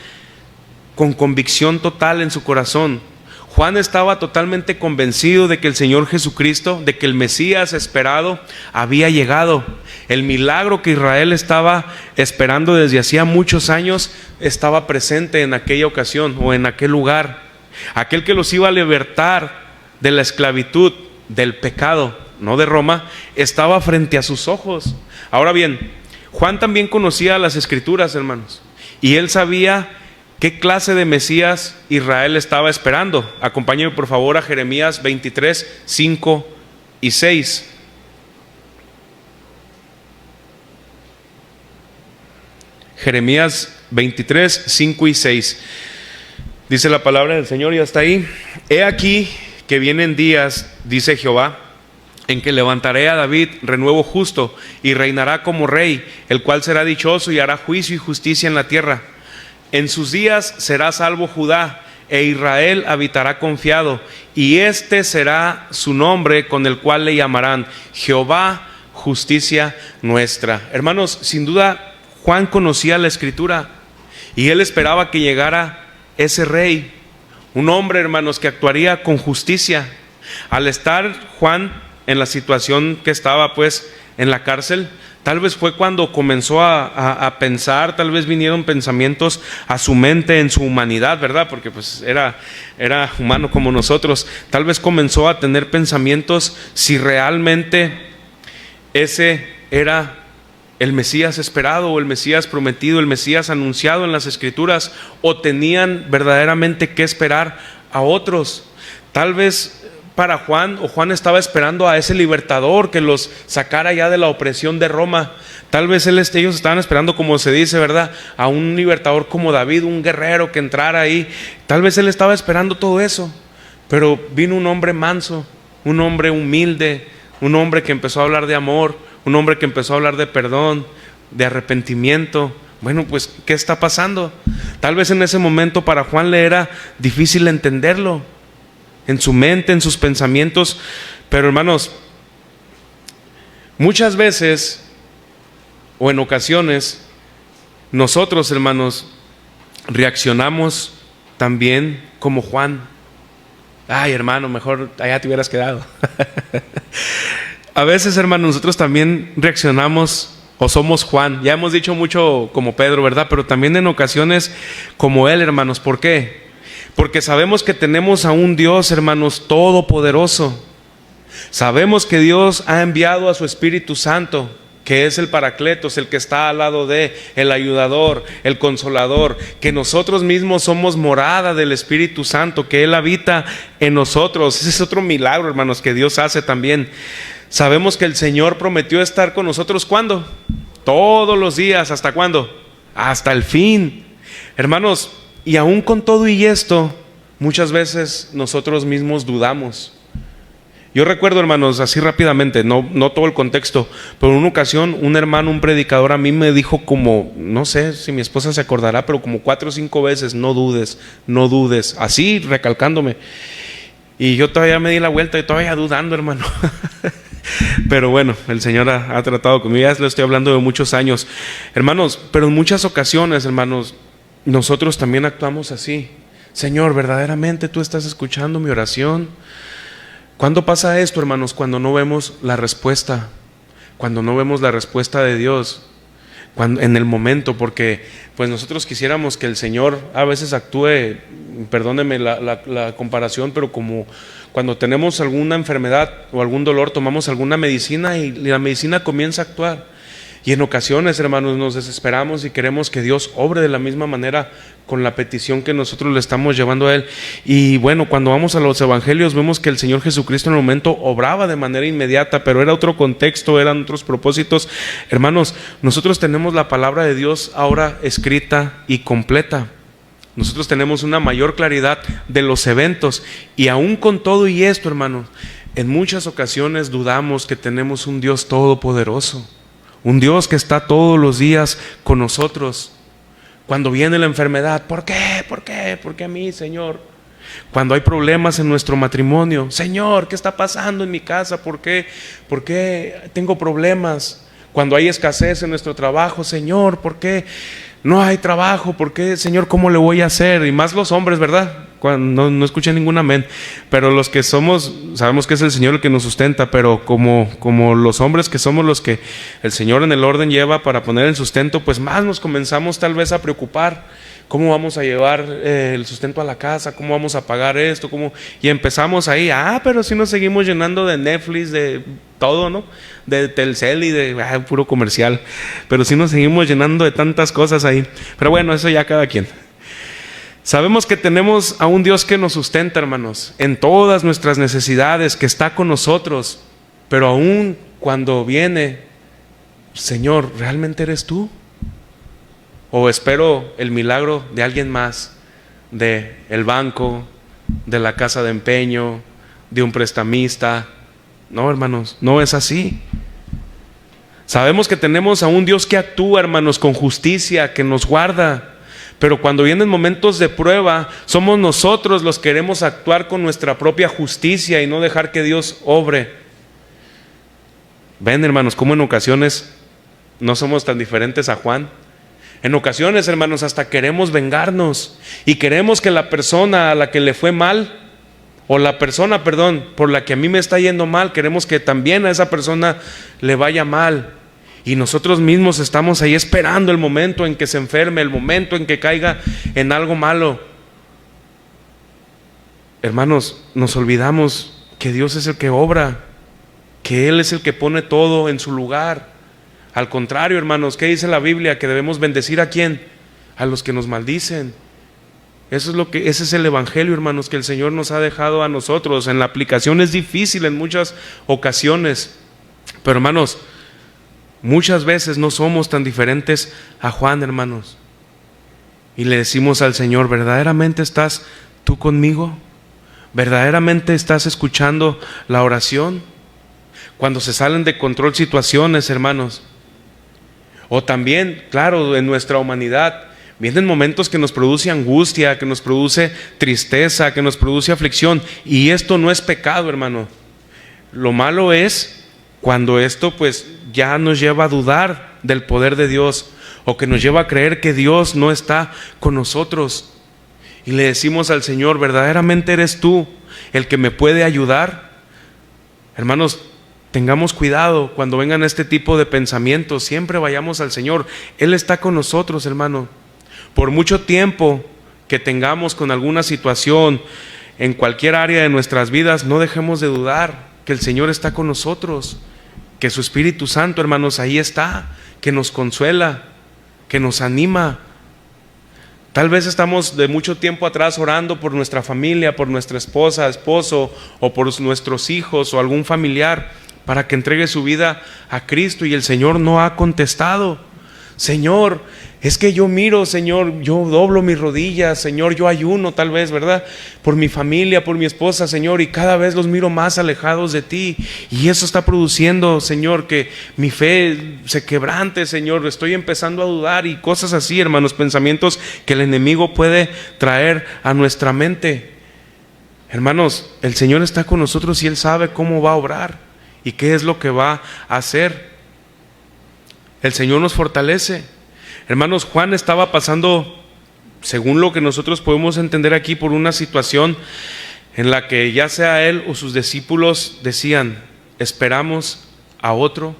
con convicción total en su corazón. Juan estaba totalmente convencido de que el Señor Jesucristo, de que el Mesías esperado había llegado. El milagro que Israel estaba esperando desde hacía muchos años estaba presente en aquella ocasión o en aquel lugar. Aquel que los iba a libertar de la esclavitud, del pecado, no de Roma, estaba frente a sus ojos. Ahora bien, Juan también conocía las Escrituras, hermanos, y él sabía ¿qué clase de Mesías Israel estaba esperando? Acompáñenme por favor a Jeremías 23, 5 y 6. Jeremías 23, 5 y 6. Dice la palabra del Señor y hasta ahí. He aquí que vienen días, dice Jehová, en que levantaré a David renuevo justo y reinará como rey, el cual será dichoso y hará juicio y justicia en la tierra. En sus días será salvo Judá, e Israel habitará confiado, y este será su nombre con el cual le llamarán Jehová, justicia nuestra. Hermanos, sin duda Juan conocía la Escritura, y él esperaba que llegara ese rey, un hombre, hermanos, que actuaría con justicia. Al estar Juan en la situación que estaba, pues, en la cárcel, tal vez fue cuando comenzó a pensar, tal vez vinieron pensamientos a su mente en su humanidad, ¿verdad? Porque pues era humano como nosotros. Tal vez comenzó a tener pensamientos si realmente ese era el Mesías esperado o el Mesías prometido, el Mesías anunciado en las Escrituras, o tenían verdaderamente que esperar a otros. Tal vez para Juan, o Juan estaba esperando a ese libertador que los sacara ya de la opresión de Roma. Tal vez ellos estaban esperando, como se dice, ¿verdad?, a un libertador como David, un guerrero que entrara ahí. Tal vez él estaba esperando todo eso, pero vino un hombre manso, un hombre humilde, un hombre que empezó a hablar de amor, un hombre que empezó a hablar de perdón, de arrepentimiento. Bueno, pues, ¿qué está pasando? Tal vez en ese momento para Juan le era difícil entenderlo, en su mente, en sus pensamientos. Pero hermanos, muchas veces o en ocasiones nosotros, hermanos, reaccionamos también como Juan. Ay, hermano, mejor allá te hubieras quedado. A veces, hermanos, nosotros también reaccionamos o somos Juan. Ya hemos dicho mucho como Pedro, ¿verdad? Pero también en ocasiones como él, hermanos. ¿Por qué? Porque sabemos que tenemos a un Dios, hermanos, todopoderoso. Sabemos que Dios ha enviado a su Espíritu Santo, que es el Paracletos, el que está al lado de, el ayudador, el consolador, que nosotros mismos somos morada del Espíritu Santo, que Él habita en nosotros. Ese es otro milagro, hermanos, que Dios hace también. Sabemos que el Señor prometió estar con nosotros, ¿cuándo? Todos los días. ¿Hasta cuándo? Hasta el fin. Hermanos, y aún con todo y esto, muchas veces nosotros mismos dudamos. Yo recuerdo, hermanos, así rápidamente, no todo el contexto, pero en una ocasión un hermano, un predicador a mí me dijo como, no sé si mi esposa se acordará, pero como 4 o 5 veces, no dudes, así recalcándome. Y yo todavía me di la vuelta y todavía dudando, hermano. Pero bueno, el Señor ha tratado conmigo, ya le estoy hablando de muchos años. Hermanos, pero en muchas ocasiones, hermanos, nosotros también actuamos así. Señor, verdaderamente tú estás escuchando mi oración. ¿Cuándo pasa esto, hermanos? Cuando no vemos la respuesta. Cuando no vemos la respuesta de Dios. En el momento, porque pues nosotros quisiéramos que el Señor a veces actúe, perdónenme la comparación, pero como cuando tenemos alguna enfermedad o algún dolor, tomamos alguna medicina y la medicina comienza a actuar. Y en ocasiones, hermanos, nos desesperamos y queremos que Dios obre de la misma manera con la petición que nosotros le estamos llevando a Él. Y bueno, cuando vamos a los evangelios vemos que el Señor Jesucristo en el momento obraba de manera inmediata, pero era otro contexto, eran otros propósitos. Hermanos, nosotros tenemos la palabra de Dios ahora escrita y completa. Nosotros tenemos una mayor claridad de los eventos. Y aún con todo y esto, hermanos, en muchas ocasiones dudamos que tenemos un Dios todopoderoso. Un Dios que está todos los días con nosotros. Cuando viene la enfermedad, ¿por qué? ¿Por qué? ¿Por qué a mí, Señor? Cuando hay problemas en nuestro matrimonio, Señor, ¿qué está pasando en mi casa? ¿Por qué? ¿Por qué tengo problemas? Cuando hay escasez en nuestro trabajo, Señor, ¿por qué no hay trabajo? ¿Por qué, Señor, cómo le voy a hacer? Y más los hombres, ¿verdad? Cuando no escuché ningún amén, pero los que somos, sabemos que es el Señor el que nos sustenta, pero como los hombres que somos los que el Señor en el orden lleva para poner el sustento, pues más nos comenzamos tal vez a preocupar. ¿Cómo vamos a llevar el sustento a la casa? ¿Cómo vamos a pagar esto? Y empezamos ahí, pero si nos seguimos llenando de Netflix, de todo, ¿no? De Telcel y de puro comercial, pero si nos seguimos llenando de tantas cosas ahí. Pero bueno, eso ya cada quien. Sabemos que tenemos a un Dios que nos sustenta, hermanos, en todas nuestras necesidades, que está con nosotros, pero aún cuando viene, Señor, ¿realmente eres tú? ¿O espero el milagro de alguien más, de el banco, de la casa de empeño, de un prestamista? No, hermanos, no es así. Sabemos que tenemos a un Dios que actúa, hermanos, con justicia, que nos guarda. Pero cuando vienen momentos de prueba, somos nosotros los que queremos actuar con nuestra propia justicia y no dejar que Dios obre. Ven, hermanos, cómo en ocasiones no somos tan diferentes a Juan. En ocasiones, hermanos, hasta queremos vengarnos y queremos que la persona a la que le fue mal, o la persona, perdón, por la que a mí me está yendo mal, queremos que también a esa persona le vaya mal. Y nosotros mismos estamos ahí esperando el momento en que se enferme, el momento en que caiga en algo malo. Hermanos, nos olvidamos que Dios es el que obra, que Él es el que pone todo en su lugar. Al contrario, hermanos, ¿qué dice la Biblia? Que debemos bendecir ¿a quién? A los que nos maldicen. Ese es el evangelio, hermanos, que el Señor nos ha dejado a nosotros. En la aplicación es difícil en muchas ocasiones, pero hermanos, muchas veces no somos tan diferentes a Juan, hermanos. Y le decimos al Señor, ¿verdaderamente estás tú conmigo? ¿Verdaderamente estás escuchando la oración? cuando se salen de control situaciones, hermanos. O también, claro, en nuestra humanidad vienen momentos que nos produce angustia, que nos produce tristeza, que nos produce aflicción. Y esto no es pecado, hermano. Lo malo es cuando esto pues ya nos lleva a dudar del poder de Dios, o que nos lleva a creer que Dios no está con nosotros. Y le decimos al Señor, ¿verdaderamente eres tú el que me puede ayudar? Hermanos, tengamos cuidado cuando vengan este tipo de pensamientos. Siempre vayamos al Señor. Él está con nosotros, hermano. Por mucho tiempo que tengamos con alguna situación en cualquier área de nuestras vidas, no dejemos de dudar que el Señor está con nosotros, que su Espíritu Santo, hermanos, ahí está, que nos consuela, que nos anima. Tal vez estamos de mucho tiempo atrás orando por nuestra familia, por nuestra esposa, esposo, o por nuestros hijos o algún familiar, para que entregue su vida a Cristo, y el Señor no ha contestado. Señor, es que yo miro, Señor, yo doblo mis rodillas, Señor, yo ayuno tal vez, ¿verdad? Por mi familia, por mi esposa, Señor, y cada vez los miro más alejados de ti, y eso está produciendo, Señor, que mi fe se quebrante, Señor. Estoy empezando a dudar, y cosas así, hermanos, pensamientos que el enemigo puede traer a nuestra mente. Hermanos, el Señor está con nosotros y Él sabe cómo va a obrar y qué es lo que va a hacer. El Señor nos fortalece. Hermanos, Juan estaba pasando, según lo que nosotros podemos entender aquí, por una situación en la que ya sea él o sus discípulos decían, esperamos a otro.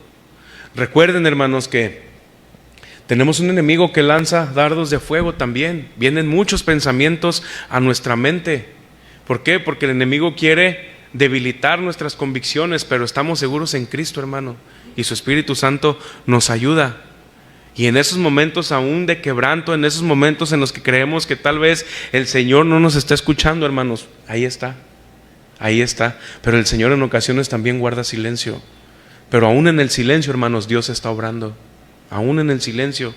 Recuerden, hermanos, que tenemos un enemigo que lanza dardos de fuego también. Vienen muchos pensamientos a nuestra mente. ¿Por qué? Porque el enemigo quiere debilitar nuestras convicciones, pero estamos seguros en Cristo, hermano, y su Espíritu Santo nos ayuda. Y en esos momentos aún de quebranto, en esos momentos en los que creemos que tal vez el Señor no nos está escuchando, hermanos, ahí está, pero el Señor en ocasiones también guarda silencio. Pero aún en el silencio, hermanos, Dios está obrando, aún en el silencio.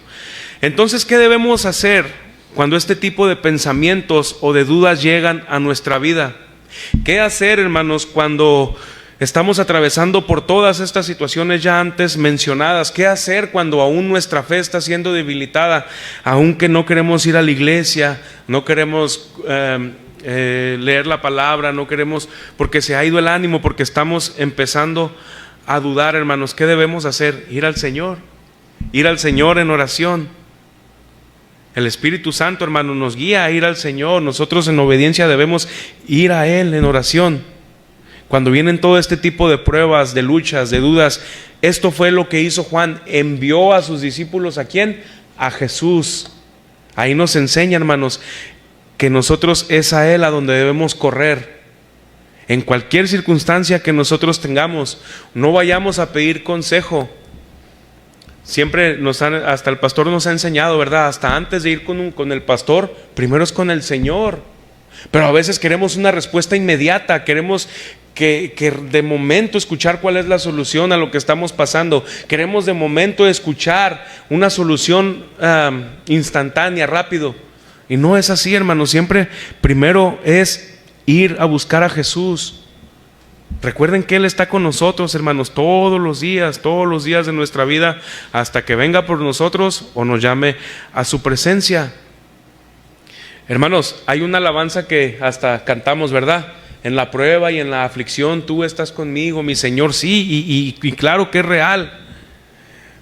Entonces, ¿qué debemos hacer cuando este tipo de pensamientos o de dudas llegan a nuestra vida? ¿Qué hacer, hermanos, cuando estamos atravesando por todas estas situaciones ya antes mencionadas? ¿Qué hacer cuando aún nuestra fe está siendo debilitada? Aunque no queremos ir a la iglesia, no queremos leer la palabra, no queremos, porque se ha ido el ánimo, porque estamos empezando a dudar, hermanos. ¿Qué debemos hacer? Ir al Señor en oración. El Espíritu Santo, hermano, nos guía a ir al Señor. Nosotros en obediencia debemos ir a Él en oración. Cuando vienen todo este tipo de pruebas, de luchas, de dudas, esto fue lo que hizo Juan. Envió a sus discípulos, ¿a quién? A Jesús. Ahí nos enseña, hermanos, que nosotros es a Él a donde debemos correr. En cualquier circunstancia que nosotros tengamos, no vayamos a pedir consejo. Siempre hasta el pastor nos ha enseñado, ¿verdad? Hasta antes de ir con el pastor, primero es con el Señor. Pero a veces queremos una respuesta inmediata, queremos que de momento escuchar cuál es la solución a lo que estamos pasando. Queremos de momento escuchar una solución instantánea, rápido. Y no es así, hermanos. Siempre primero es ir a buscar a Jesús. Recuerden que Él está con nosotros, hermanos, todos los días de nuestra vida, hasta que venga por nosotros o nos llame a su presencia. Hermanos, hay una alabanza que hasta cantamos, ¿verdad? En la prueba y en la aflicción, tú estás conmigo, mi Señor. Sí, y claro que es real.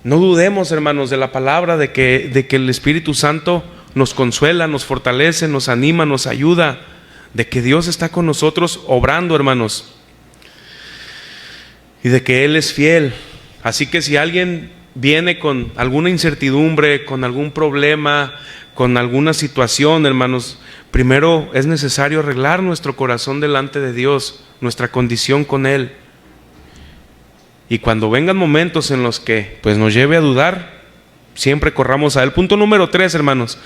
No dudemos, hermanos, de la palabra, de que el Espíritu Santo nos consuela, nos fortalece, nos anima, nos ayuda, de que Dios está con nosotros obrando, hermanos, y de que Él es fiel. Así que si alguien viene con alguna incertidumbre, con algún problema, con alguna situación, hermanos, primero es necesario arreglar nuestro corazón delante de Dios, nuestra condición con Él. Y cuando vengan momentos en los que pues nos lleve a dudar, siempre corramos a Él. Punto número 3, hermanos.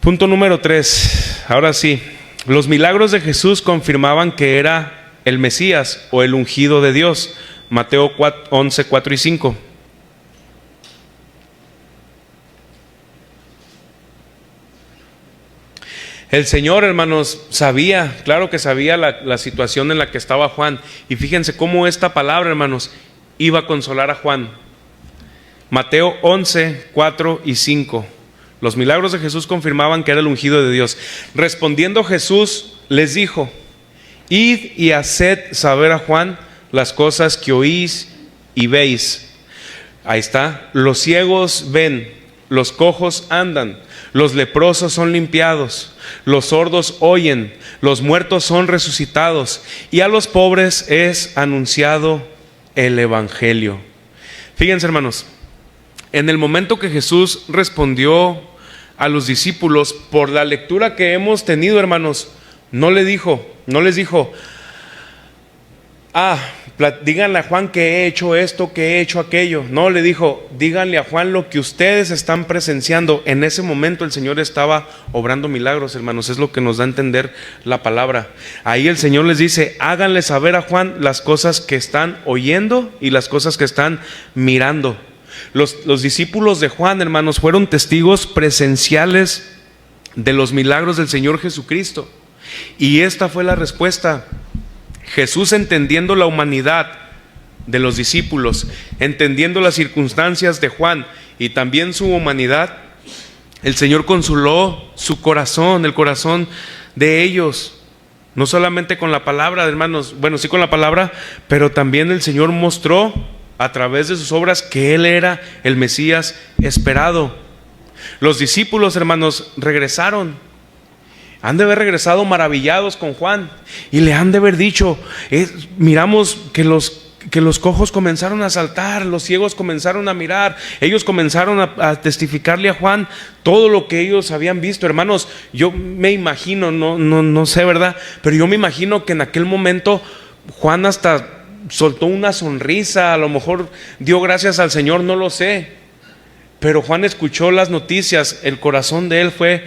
Punto número 3. Ahora sí, los milagros de Jesús confirmaban que era el Mesías o el ungido de Dios. Mateo 11, 4 y 5. El Señor, hermanos, sabía, claro que sabía la situación en la que estaba Juan. Y fíjense cómo esta palabra, hermanos, iba a consolar a Juan. Mateo 11, 4 y 5. Los milagros de Jesús confirmaban que era el ungido de Dios. Respondiendo Jesús les dijo: id y haced saber a Juan las cosas que oís y veis. Ahí está. Los ciegos ven, los cojos andan, los leprosos son limpiados, los sordos oyen, los muertos son resucitados, y a los pobres es anunciado el evangelio. Fíjense, hermanos, en el momento que Jesús respondió a los discípulos, por la lectura que hemos tenido, hermanos, no les dijo, díganle a Juan que he hecho esto, que he hecho aquello. No, le dijo, díganle a Juan lo que ustedes están presenciando. En ese momento el Señor estaba obrando milagros, hermanos, es lo que nos da a entender la palabra. Ahí el Señor les dice, háganle saber a Juan las cosas que están oyendo y las cosas que están mirando. Los discípulos de Juan, hermanos, fueron testigos presenciales de los milagros del Señor Jesucristo. Y esta fue la respuesta. Jesús, entendiendo la humanidad de los discípulos, entendiendo las circunstancias de Juan y también su humanidad, el Señor consoló su corazón, el corazón de ellos. No solamente con la palabra, hermanos, bueno, sí con la palabra, pero también el Señor mostró a través de sus obras que Él era el Mesías esperado. Los discípulos, hermanos, regresaron. Han de haber regresado maravillados con Juan y le han de haber dicho, miramos que los cojos comenzaron a saltar, los ciegos comenzaron a mirar, ellos comenzaron a testificarle a Juan todo lo que ellos habían visto. Hermanos, yo me imagino, no sé, ¿verdad? Pero yo me imagino que en aquel momento Juan hasta soltó una sonrisa, a lo mejor dio gracias al Señor, no lo sé. Pero Juan escuchó las noticias, el corazón de él fue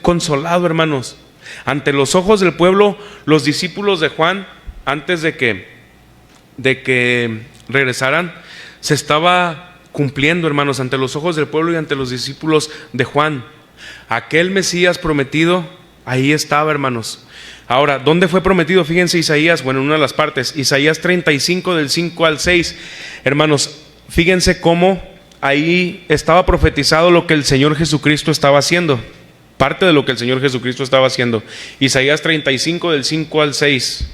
consolado, hermanos. Ante los ojos del pueblo, los discípulos de Juan, antes de que regresaran, se estaba cumpliendo, hermanos, ante los ojos del pueblo y ante los discípulos de Juan. Aquel Mesías prometido, ahí estaba, hermanos. Ahora, ¿dónde fue prometido? Fíjense Isaías, bueno, en una de las partes, Isaías 35 del 5 al 6. Hermanos, fíjense cómo ahí estaba profetizado lo que el Señor Jesucristo estaba haciendo. Parte de lo que el Señor Jesucristo estaba haciendo. Isaías 35 del 5 al 6.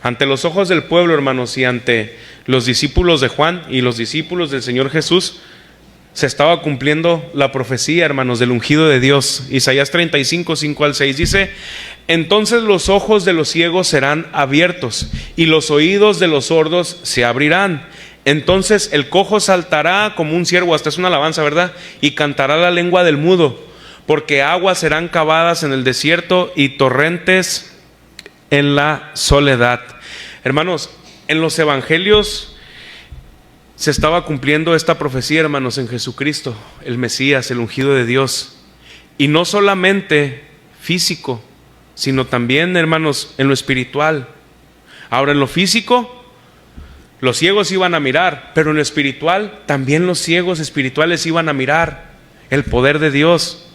Ante los ojos del pueblo, hermanos, y ante los discípulos de Juan y los discípulos del Señor Jesús, se estaba cumpliendo la profecía, hermanos, del ungido de Dios. Isaías 35, 5 al 6 dice: entonces los ojos de los ciegos serán abiertos y los oídos de los sordos se abrirán. Entonces el cojo saltará como un ciervo, hasta es una alabanza, ¿verdad? Y cantará la lengua del mudo, porque aguas serán cavadas en el desierto y torrentes en la soledad. Hermanos, en los evangelios se estaba cumpliendo esta profecía, hermanos, en Jesucristo, el Mesías, el ungido de Dios. Y no solamente físico, sino también, hermanos, en lo espiritual. Ahora, en lo físico, los ciegos iban a mirar, pero en lo espiritual, también los ciegos espirituales iban a mirar el poder de Dios.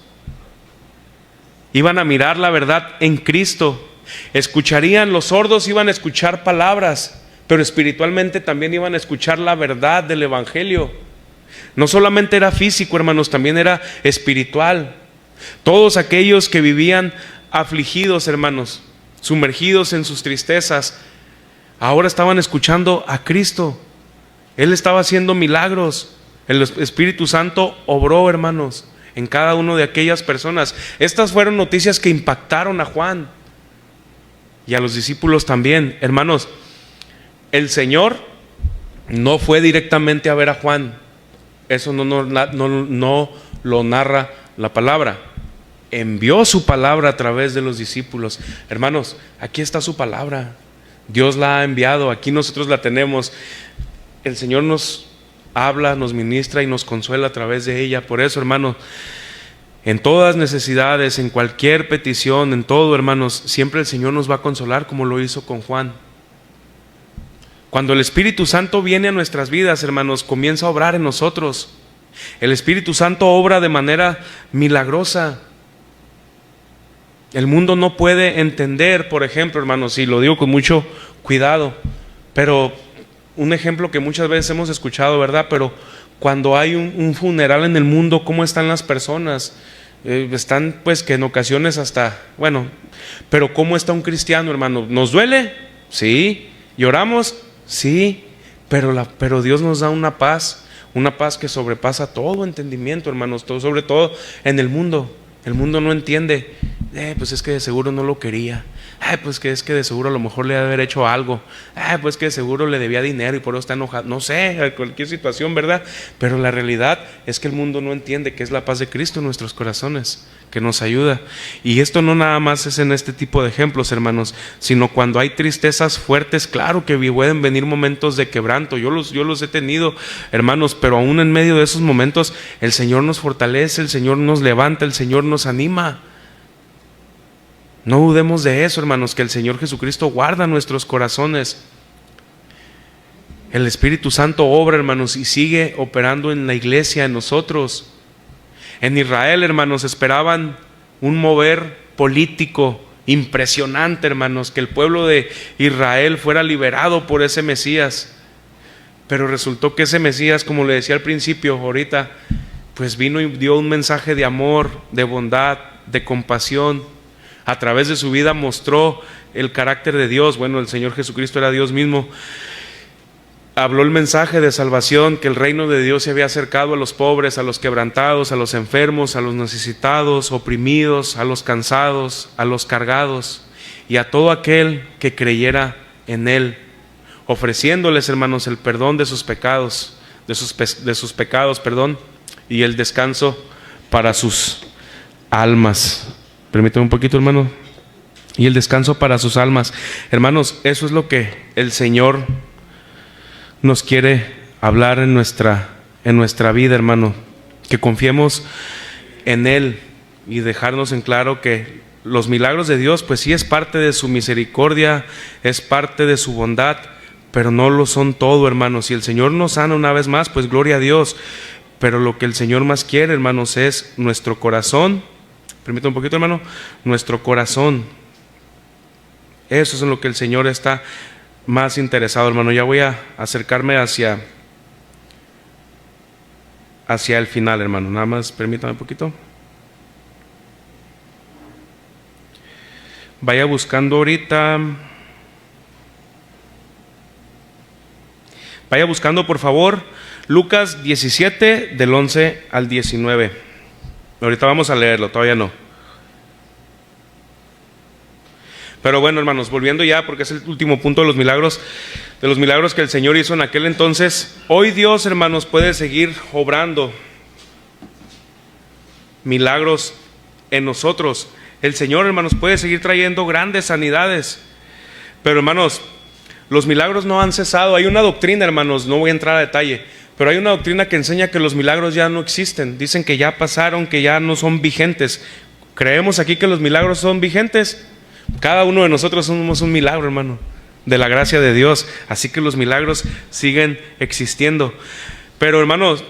Iban a mirar la verdad en Cristo. Escucharían, los sordos iban a escuchar palabras, pero espiritualmente también iban a escuchar la verdad del evangelio. No solamente era físico, hermanos, también era espiritual. Todos aquellos que vivían afligidos, hermanos, sumergidos en sus tristezas, ahora estaban escuchando a Cristo. Él estaba haciendo milagros. El Espíritu Santo obró, hermanos, en cada una de aquellas personas. Estas fueron noticias que impactaron a Juan y a los discípulos también. Hermanos, el Señor no fue directamente a ver a Juan. Eso no lo narra la palabra. Envió su palabra a través de los discípulos. Hermanos, aquí está su palabra. Dios la ha enviado, aquí nosotros la tenemos. El Señor nos habla, nos ministra y nos consuela a través de ella. Por eso, hermanos, en todas necesidades, en cualquier petición, en todo, hermanos, siempre el Señor nos va a consolar, como lo hizo con Juan. Cuando el Espíritu Santo viene a nuestras vidas, hermanos, comienza a obrar en nosotros. El Espíritu Santo obra de manera milagrosa. El mundo no puede entender, por ejemplo, hermanos, y lo digo con mucho cuidado, pero un ejemplo que muchas veces hemos escuchado, ¿verdad? Pero cuando hay un funeral en el mundo, ¿cómo están las personas? Están pues que en ocasiones hasta, bueno, pero ¿cómo está un cristiano, hermano? ¿Nos duele? Sí. ¿Lloramos? Sí. Pero Dios nos da una paz que sobrepasa todo entendimiento, hermanos, sobre todo en el mundo. El mundo no entiende, pues es que de seguro no lo quería, pues que es que de seguro a lo mejor le debe haber hecho algo, pues que de seguro le debía dinero y por eso está enojado, no sé, cualquier situación, ¿verdad? Pero la realidad es que el mundo no entiende que es la paz de Cristo en nuestros corazones, que nos ayuda. Y esto no nada más es en este tipo de ejemplos, hermanos, sino cuando hay tristezas fuertes, claro que pueden venir momentos de quebranto. Yo los he tenido, hermanos, pero aún en medio de esos momentos el Señor nos fortalece, el Señor nos levanta, el Señor nos anima. No dudemos de eso, hermanos, que el Señor Jesucristo guarda nuestros corazones. El Espíritu Santo obra, hermanos, y sigue operando en la iglesia, en nosotros. En Israel, hermanos, esperaban un mover político impresionante, hermanos, que el pueblo de Israel fuera liberado por ese Mesías. Pero resultó que ese Mesías, como le decía al principio, ahorita, pues vino y dio un mensaje de amor, de bondad, de compasión. A través de su vida mostró el carácter de Dios. Bueno, el Señor Jesucristo era Dios mismo. Habló el mensaje de salvación, que el reino de Dios se había acercado a los pobres, a los quebrantados, a los enfermos, a los necesitados, oprimidos, a los cansados, a los cargados y a todo aquel que creyera en Él, ofreciéndoles, hermanos, el perdón de sus pecados, de sus pecados, y el descanso para sus almas. Permítame un poquito, hermano. Y el descanso para sus almas. Hermanos, eso es lo que el Señor nos quiere hablar en nuestra vida, hermano, que confiemos en Él y dejarnos en claro que los milagros de Dios, pues sí es parte de su misericordia, es parte de su bondad, pero no lo son todo, hermanos. Si el Señor nos sana una vez más, pues gloria a Dios, pero lo que el Señor más quiere, hermanos, es nuestro corazón. Permítame un poquito, hermano, nuestro corazón. Eso es en lo que el Señor está más interesado, hermano. Ya voy a acercarme hacia el final, hermano. Nada más permítame un poquito. Vaya buscando ahorita. Vaya buscando, por favor, Lucas 17, del 11 al 19. Ahorita vamos a leerlo, todavía no. Pero bueno, hermanos, volviendo ya, porque es el último punto de los milagros que el Señor hizo en aquel entonces. Hoy Dios, hermanos, puede seguir obrando milagros en nosotros. El Señor, hermanos, puede seguir trayendo grandes sanidades. Pero, hermanos, los milagros no han cesado. Hay una doctrina, hermanos, no voy a entrar a detalle, pero hay una doctrina que enseña que los milagros ya no existen. Dicen que ya pasaron, que ya no son vigentes. ¿Creemos aquí que los milagros son vigentes? Cada uno de nosotros somos un milagro, hermano, de la gracia de Dios. Así que los milagros siguen existiendo. Pero, hermanos,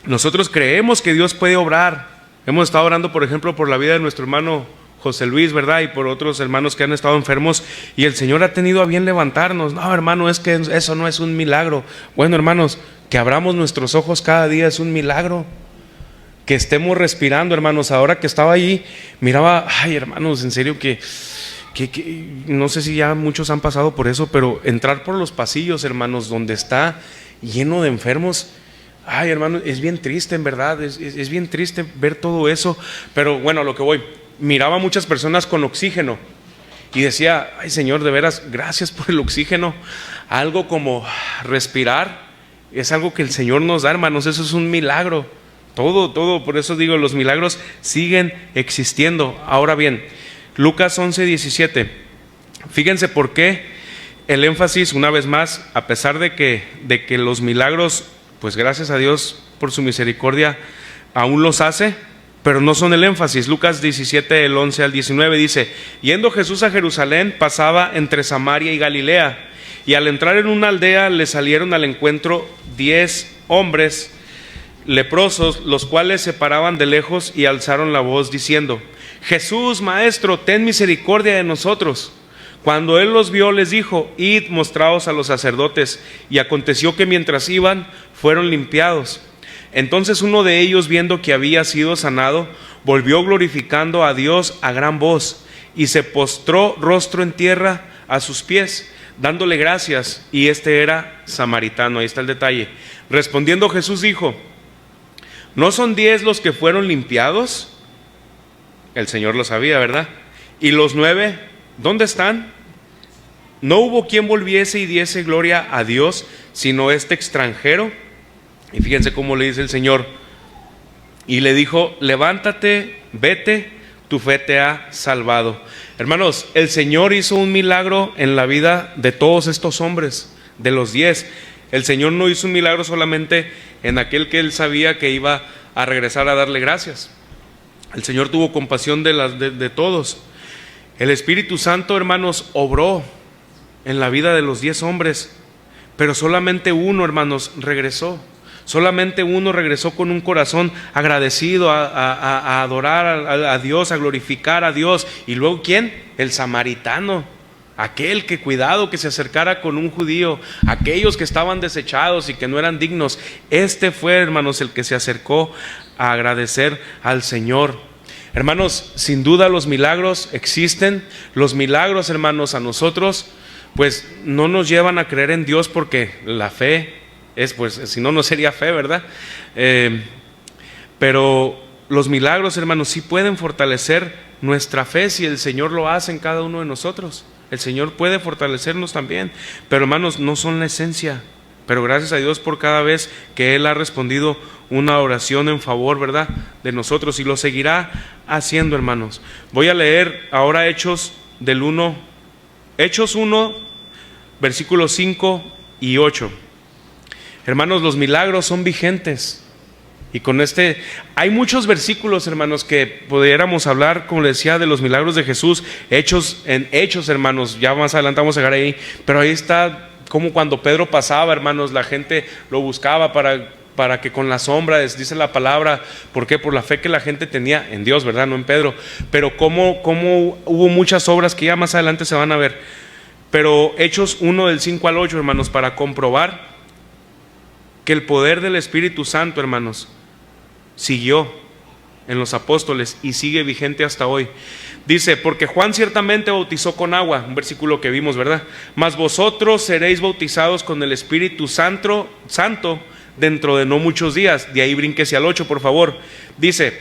nosotros creemos que Dios puede obrar. Hemos estado orando, por ejemplo, por la vida de nuestro hermano José Luis, ¿verdad? Y por otros hermanos que han estado enfermos, y el Señor ha tenido a bien levantarnos. No, hermano, es que eso no es un milagro. Bueno, hermanos, que abramos nuestros ojos cada día es un milagro. Que estemos respirando, hermanos. Ahora que estaba allí, miraba, ay, hermanos, en serio que no sé si ya muchos han pasado por eso, pero entrar por los pasillos, hermanos, donde está lleno de enfermos, ay, hermanos, es bien triste, en verdad, es bien triste ver todo eso. Pero bueno, a lo que voy, miraba a muchas personas con oxígeno y decía, ay, Señor, de veras, gracias por el oxígeno. Algo como respirar es algo que el Señor nos da, hermanos. Eso es un milagro. Todo, por eso digo, los milagros siguen existiendo. Ahora bien, Lucas 11:17. Fíjense por qué el énfasis, una vez más, a pesar de que los milagros, pues gracias a Dios por su misericordia, aún los hace, pero no son el énfasis. Lucas 17, del 11 al 19 dice: yendo Jesús a Jerusalén, pasaba entre Samaria y Galilea, y al entrar en una aldea le salieron al encuentro 10 hombres leprosos, los cuales se paraban de lejos y alzaron la voz diciendo: Jesús, Maestro, ten misericordia de nosotros. Cuando él los vio, les dijo: Id, mostraos a los sacerdotes. Y aconteció que mientras iban, fueron limpiados. Entonces uno de ellos, viendo que había sido sanado, volvió glorificando a Dios a gran voz, y se postró rostro en tierra a sus pies, dándole gracias. Y este era samaritano. Ahí está el detalle. Respondiendo Jesús dijo: ¿no son 10 los que fueron limpiados? El Señor lo sabía, ¿verdad? ¿Y los 9, dónde están? No hubo quien volviese y diese gloria a Dios, sino este extranjero. Y fíjense cómo le dice el Señor. Y le dijo: levántate, vete, tu fe te ha salvado. Hermanos, el Señor hizo un milagro en la vida de todos estos hombres, de los 10. El Señor no hizo un milagro solamente en aquel que él sabía que iba a regresar a darle gracias. El Señor tuvo compasión de todos. El Espíritu Santo, hermanos, obró en la vida de los 10 hombres, pero solamente uno, hermanos, regresó. Solamente uno regresó con un corazón agradecido a adorar a Dios, a glorificar a Dios. ¿Y luego quién? El samaritano. Aquel que cuidado que se acercara con un judío, aquellos que estaban desechados y que no eran dignos. Este fue, hermanos, el que se acercó a agradecer al Señor. Hermanos, sin duda los milagros existen. Los milagros, hermanos, a nosotros pues no nos llevan a creer en Dios, porque la fe es, pues, si no, no sería fe, ¿verdad? Pero los milagros, hermanos, sí pueden fortalecer nuestra fe si el Señor lo hace en cada uno de nosotros. El Señor puede fortalecernos también, pero hermanos, no son la esencia. Pero gracias a Dios por cada vez que Él ha respondido una oración en favor, ¿verdad?, de nosotros, y lo seguirá haciendo, hermanos. Voy a leer ahora Hechos 1, versículos 5 y 8. Hermanos, los milagros son vigentes. Y con hay muchos versículos, hermanos, que pudiéramos hablar, como les decía, de los milagros de Jesús. Hechos, hermanos, ya más adelante vamos a llegar ahí. Pero ahí está como cuando Pedro pasaba, hermanos, la gente lo buscaba para que con la sombra, dice la palabra. ¿Por qué? Por la fe que la gente tenía en Dios, ¿verdad? No en Pedro. Pero cómo hubo muchas obras que ya más adelante se van a ver. Pero Hechos 1 del 5 al 8, hermanos, para comprobar que el poder del Espíritu Santo, hermanos, siguió en los apóstoles y sigue vigente hasta hoy. Dice: porque Juan ciertamente bautizó con agua, un versículo que vimos, ¿verdad? Mas vosotros seréis bautizados con el Espíritu Santo dentro de no muchos días. De ahí brínquese al 8, por favor. Dice: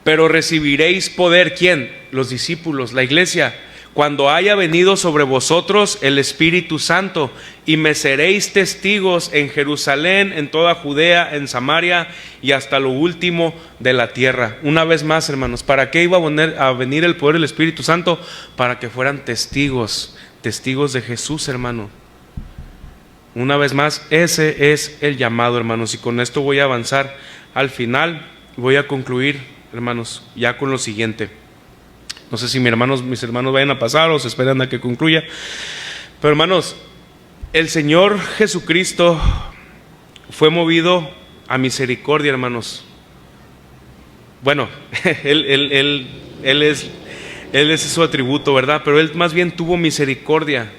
pero recibiréis poder, ¿quién? Los discípulos, la iglesia, cuando haya venido sobre vosotros el Espíritu Santo, y me seréis testigos en Jerusalén, en toda Judea, en Samaria y hasta lo último de la tierra. Una vez más, hermanos, ¿para qué iba a venir el poder del Espíritu Santo? Para que fueran testigos de Jesús, hermano. Una vez más, ese es el llamado, hermanos. Y con esto voy a avanzar al final. Voy a concluir, hermanos, ya con lo siguiente. No sé si mis hermanos vayan a pasar o se esperan a que concluya. Pero, hermanos, el Señor Jesucristo fue movido a misericordia, hermanos. Bueno, Él es su atributo, ¿verdad? Pero Él más bien tuvo misericordia.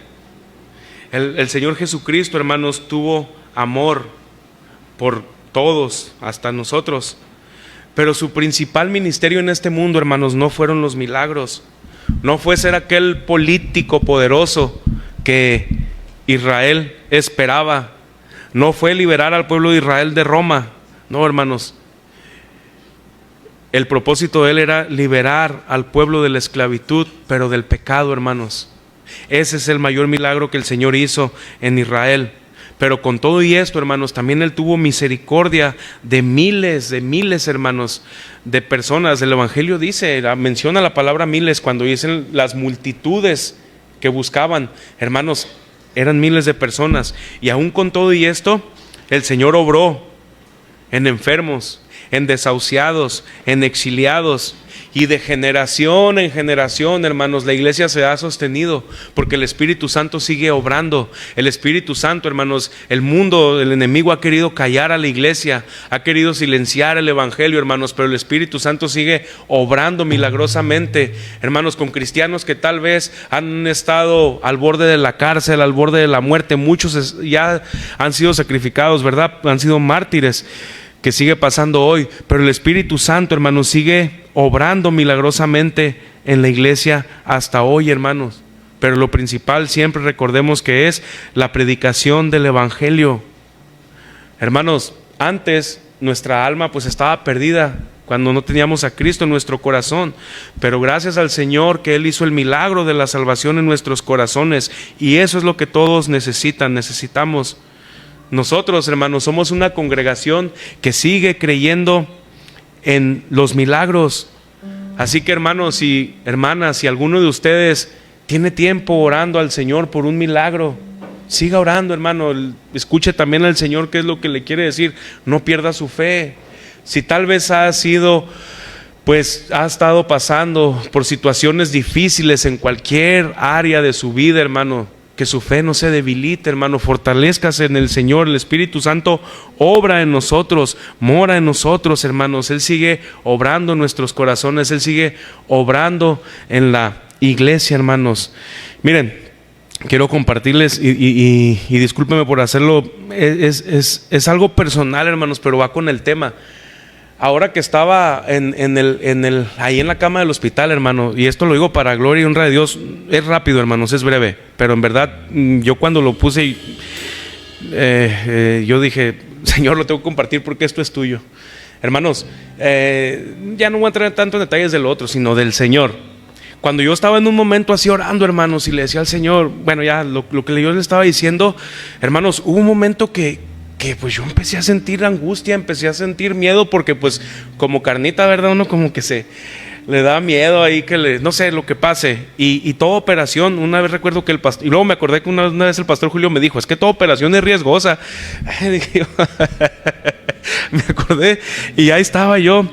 El Señor Jesucristo, hermanos, tuvo amor por todos, hasta nosotros. Pero su principal ministerio en este mundo, hermanos, no fueron los milagros. No fue ser aquel político poderoso que Israel esperaba. No fue liberar al pueblo de Israel de Roma. No, hermanos. El propósito de Él era liberar al pueblo de la esclavitud, pero del pecado, hermanos. Ese es el mayor milagro que el Señor hizo en Israel. Pero con todo y esto, hermanos, también Él tuvo misericordia de miles, hermanos, de personas. El Evangelio menciona la palabra miles cuando dicen las multitudes que buscaban. Hermanos, eran miles de personas. Y aún con todo y esto, el Señor obró en enfermos. en desahuciados, en exiliados. Y de generación en generación, hermanos, la iglesia se ha sostenido porque el Espíritu Santo sigue obrando. El Espíritu Santo, hermanos, el mundo, el enemigo ha querido callar a la iglesia, ha querido silenciar el evangelio, hermanos, pero el Espíritu Santo sigue obrando milagrosamente, hermanos, con cristianos que tal vez han estado al borde de la cárcel, al borde de la muerte. Muchos ya han sido sacrificados, ¿verdad? Han sido mártires, que sigue pasando hoy, pero el Espíritu Santo, hermanos, sigue obrando milagrosamente en la iglesia hasta hoy, hermanos. Pero lo principal siempre recordemos que es la predicación del evangelio. Hermanos, antes nuestra alma pues estaba perdida cuando no teníamos a Cristo en nuestro corazón, pero gracias al Señor que Él hizo el milagro de la salvación en nuestros corazones, y eso es lo que todos necesitamos. Nosotros, hermanos, somos una congregación que sigue creyendo en los milagros. Así que, hermanos y hermanas, si alguno de ustedes tiene tiempo orando al Señor por un milagro, siga orando, hermano. Escuche también al Señor qué es lo que le quiere decir. No pierda su fe. Si tal vez ha estado pasando por situaciones difíciles en cualquier área de su vida, hermano, que su fe no se debilite, hermano. Fortalézcase en el Señor. El Espíritu Santo obra en nosotros, mora en nosotros, hermanos. Él sigue obrando en nuestros corazones, Él sigue obrando en la iglesia, hermanos. Miren, quiero compartirles y discúlpenme por hacerlo, es algo personal, hermanos, pero va con el tema. Ahora que estaba ahí en la cama del hospital, hermano, y esto lo digo para gloria y honra de Dios, es rápido, hermanos, es breve, pero en verdad yo cuando lo puse, yo dije, Señor, lo tengo que compartir porque esto es tuyo. Hermanos, ya no voy a entrar tanto en detalles de lo otro, sino del Señor. Cuando yo estaba en un momento así orando, hermanos, y le decía al Señor, bueno, ya lo que yo le estaba diciendo, hermanos, hubo un momento que pues yo empecé a sentir angustia, empecé a sentir miedo, porque pues como carnita, ¿verdad? Uno como que se le da miedo ahí no sé, lo que pase. Y toda operación, una vez recuerdo que el pastor, y luego me acordé que una vez el pastor Julio me dijo, es que toda operación es riesgosa. Me acordé y ya estaba yo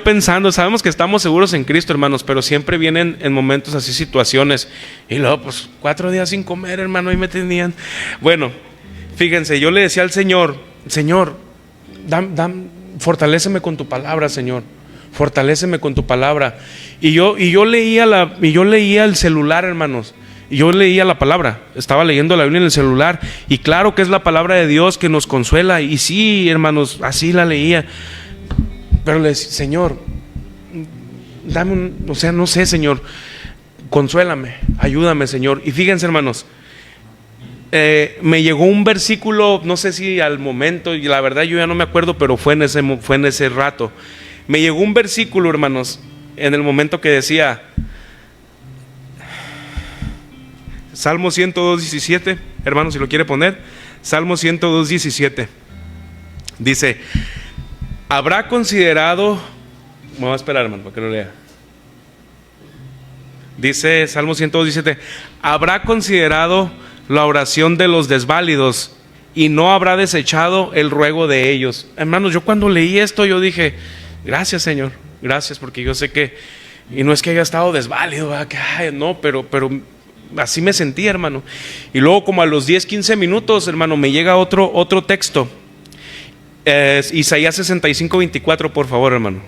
pensando, sabemos que estamos seguros en Cristo, hermanos, pero siempre vienen en momentos así situaciones. Y luego pues 4 días sin comer, hermano, ahí me tenían. Bueno, fíjense, yo le decía al Señor, fortaléceme con tu palabra, Señor, fortaléceme con tu palabra. Y yo leía el celular, hermanos, y yo leía la palabra, estaba leyendo la Biblia en el celular, y claro que es la palabra de Dios que nos consuela, y sí, hermanos, así la leía, pero le decía, Señor, no sé, Señor, consuélame, ayúdame, Señor. Y fíjense, hermanos, me llegó un versículo, no sé si al momento, y la verdad yo ya no me acuerdo, pero fue en ese rato. Me llegó un versículo, hermanos, en el momento que decía, Salmo 102:17, hermanos, si lo quiere poner, Salmo 102:17, dice, habrá considerado, me voy a esperar, hermano, para que lo lea. Dice Salmo 102:17, habrá considerado la oración de los desválidos y no habrá desechado el ruego de ellos. Hermanos, yo cuando leí esto yo dije, gracias, Señor, gracias, porque yo sé que, y no es que haya estado desválido, no, pero así me sentí, hermano. Y luego como a los 10-15 minutos, hermano, me llega otro texto, Isaías 65:24, por favor, hermano.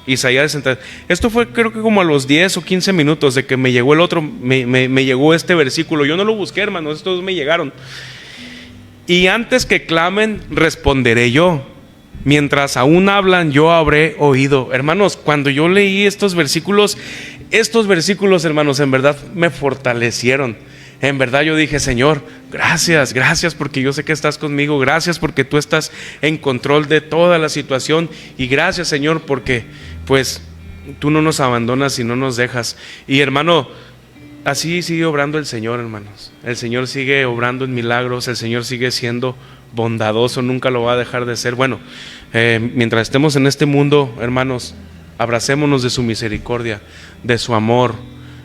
Isaías 60. Esto fue creo que como a los 10 o 15 minutos de que me llegó me llegó este versículo. Yo no lo busqué, hermanos, estos me llegaron. Y antes que clamen, responderé yo. Mientras aún hablan, yo habré oído. Hermanos, cuando yo leí estos versículos, hermanos, en verdad me fortalecieron. En verdad yo dije, Señor, gracias porque yo sé que estás conmigo. Gracias porque tú estás en control de toda la situación. Y gracias, Señor, porque pues tú no nos abandonas y no nos dejas. Y hermano, así sigue obrando el Señor, hermanos. El Señor sigue obrando en milagros. El Señor sigue siendo bondadoso, nunca lo va a dejar de ser. Bueno, mientras estemos en este mundo, hermanos, abracémonos de su misericordia, de su amor.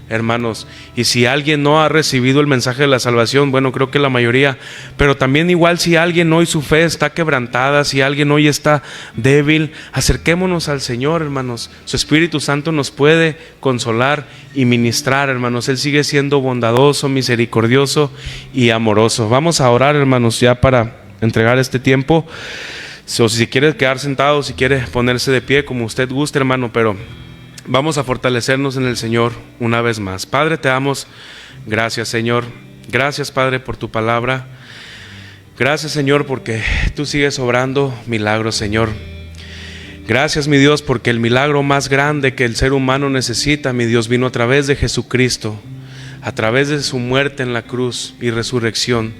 hermanos. Y si alguien no ha recibido el mensaje de la salvación, bueno, creo que la mayoría, pero también igual si alguien hoy su fe está quebrantada, si alguien hoy está débil, acerquémonos al Señor, hermanos. Su Espíritu Santo nos puede consolar y ministrar, hermanos. Él sigue siendo bondadoso, misericordioso y amoroso. Vamos a orar, hermanos, ya para entregar este tiempo. O si quiere quedar sentado, si quiere ponerse de pie, como usted guste, hermano, pero vamos a fortalecernos en el Señor una vez más. Padre, te damos gracias, Señor. Gracias, Padre, por tu palabra. Gracias, Señor, porque tú sigues obrando milagros, Señor. Gracias, mi Dios, porque el milagro más grande que el ser humano necesita, mi Dios, vino a través de Jesucristo, a través de su muerte en la cruz y resurrección.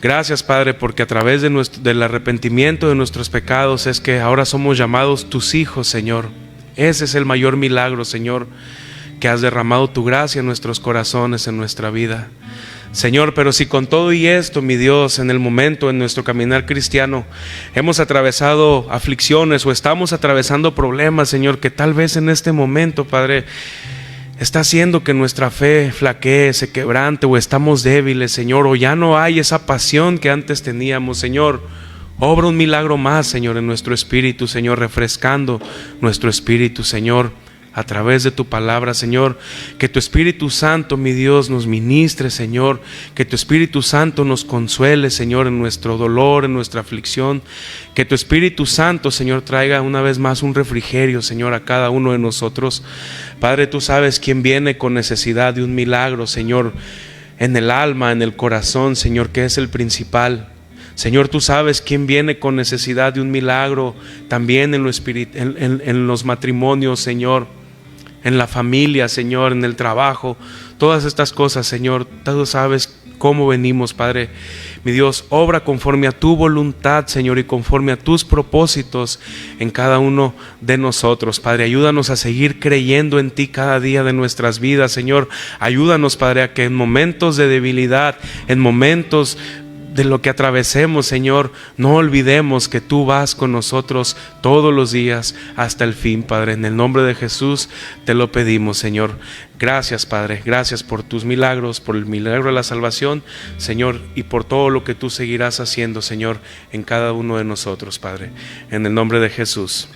Gracias, Padre, porque a través del arrepentimiento de nuestros pecados es que ahora somos llamados tus hijos, Señor. Ese es el mayor milagro, Señor, que has derramado tu gracia en nuestros corazones, en nuestra vida. Señor, pero si con todo y esto, mi Dios, en el momento, en nuestro caminar cristiano, hemos atravesado aflicciones o estamos atravesando problemas, Señor, que tal vez en este momento, Padre, está haciendo que nuestra fe flaquee, se quebrante, o estamos débiles, Señor, o ya no hay esa pasión que antes teníamos, Señor. Obra un milagro más, Señor, en nuestro espíritu, Señor, refrescando nuestro espíritu, Señor, a través de tu palabra, Señor. Que tu Espíritu Santo, mi Dios, nos ministre, Señor. Que tu Espíritu Santo nos consuele, Señor, en nuestro dolor, en nuestra aflicción. Que tu Espíritu Santo, Señor, traiga una vez más un refrigerio, Señor, a cada uno de nosotros. Padre, tú sabes quién viene con necesidad de un milagro, Señor, en el alma, en el corazón, Señor, que es el principal. Señor, tú sabes quién viene con necesidad de un milagro también en los matrimonios, Señor, en la familia, Señor, en el trabajo, todas estas cosas, Señor. Tú sabes cómo venimos, Padre. Mi Dios, obra conforme a tu voluntad, Señor, y conforme a tus propósitos en cada uno de nosotros, Padre. Ayúdanos a seguir creyendo en ti cada día de nuestras vidas, Señor. Ayúdanos, Padre, a que en momentos de debilidad, en momentos de lo que atravesemos, Señor, no olvidemos que tú vas con nosotros todos los días hasta el fin, Padre. En el nombre de Jesús te lo pedimos, Señor. Gracias, Padre. Gracias por tus milagros, por el milagro de la salvación, Señor, y por todo lo que tú seguirás haciendo, Señor, en cada uno de nosotros, Padre. En el nombre de Jesús.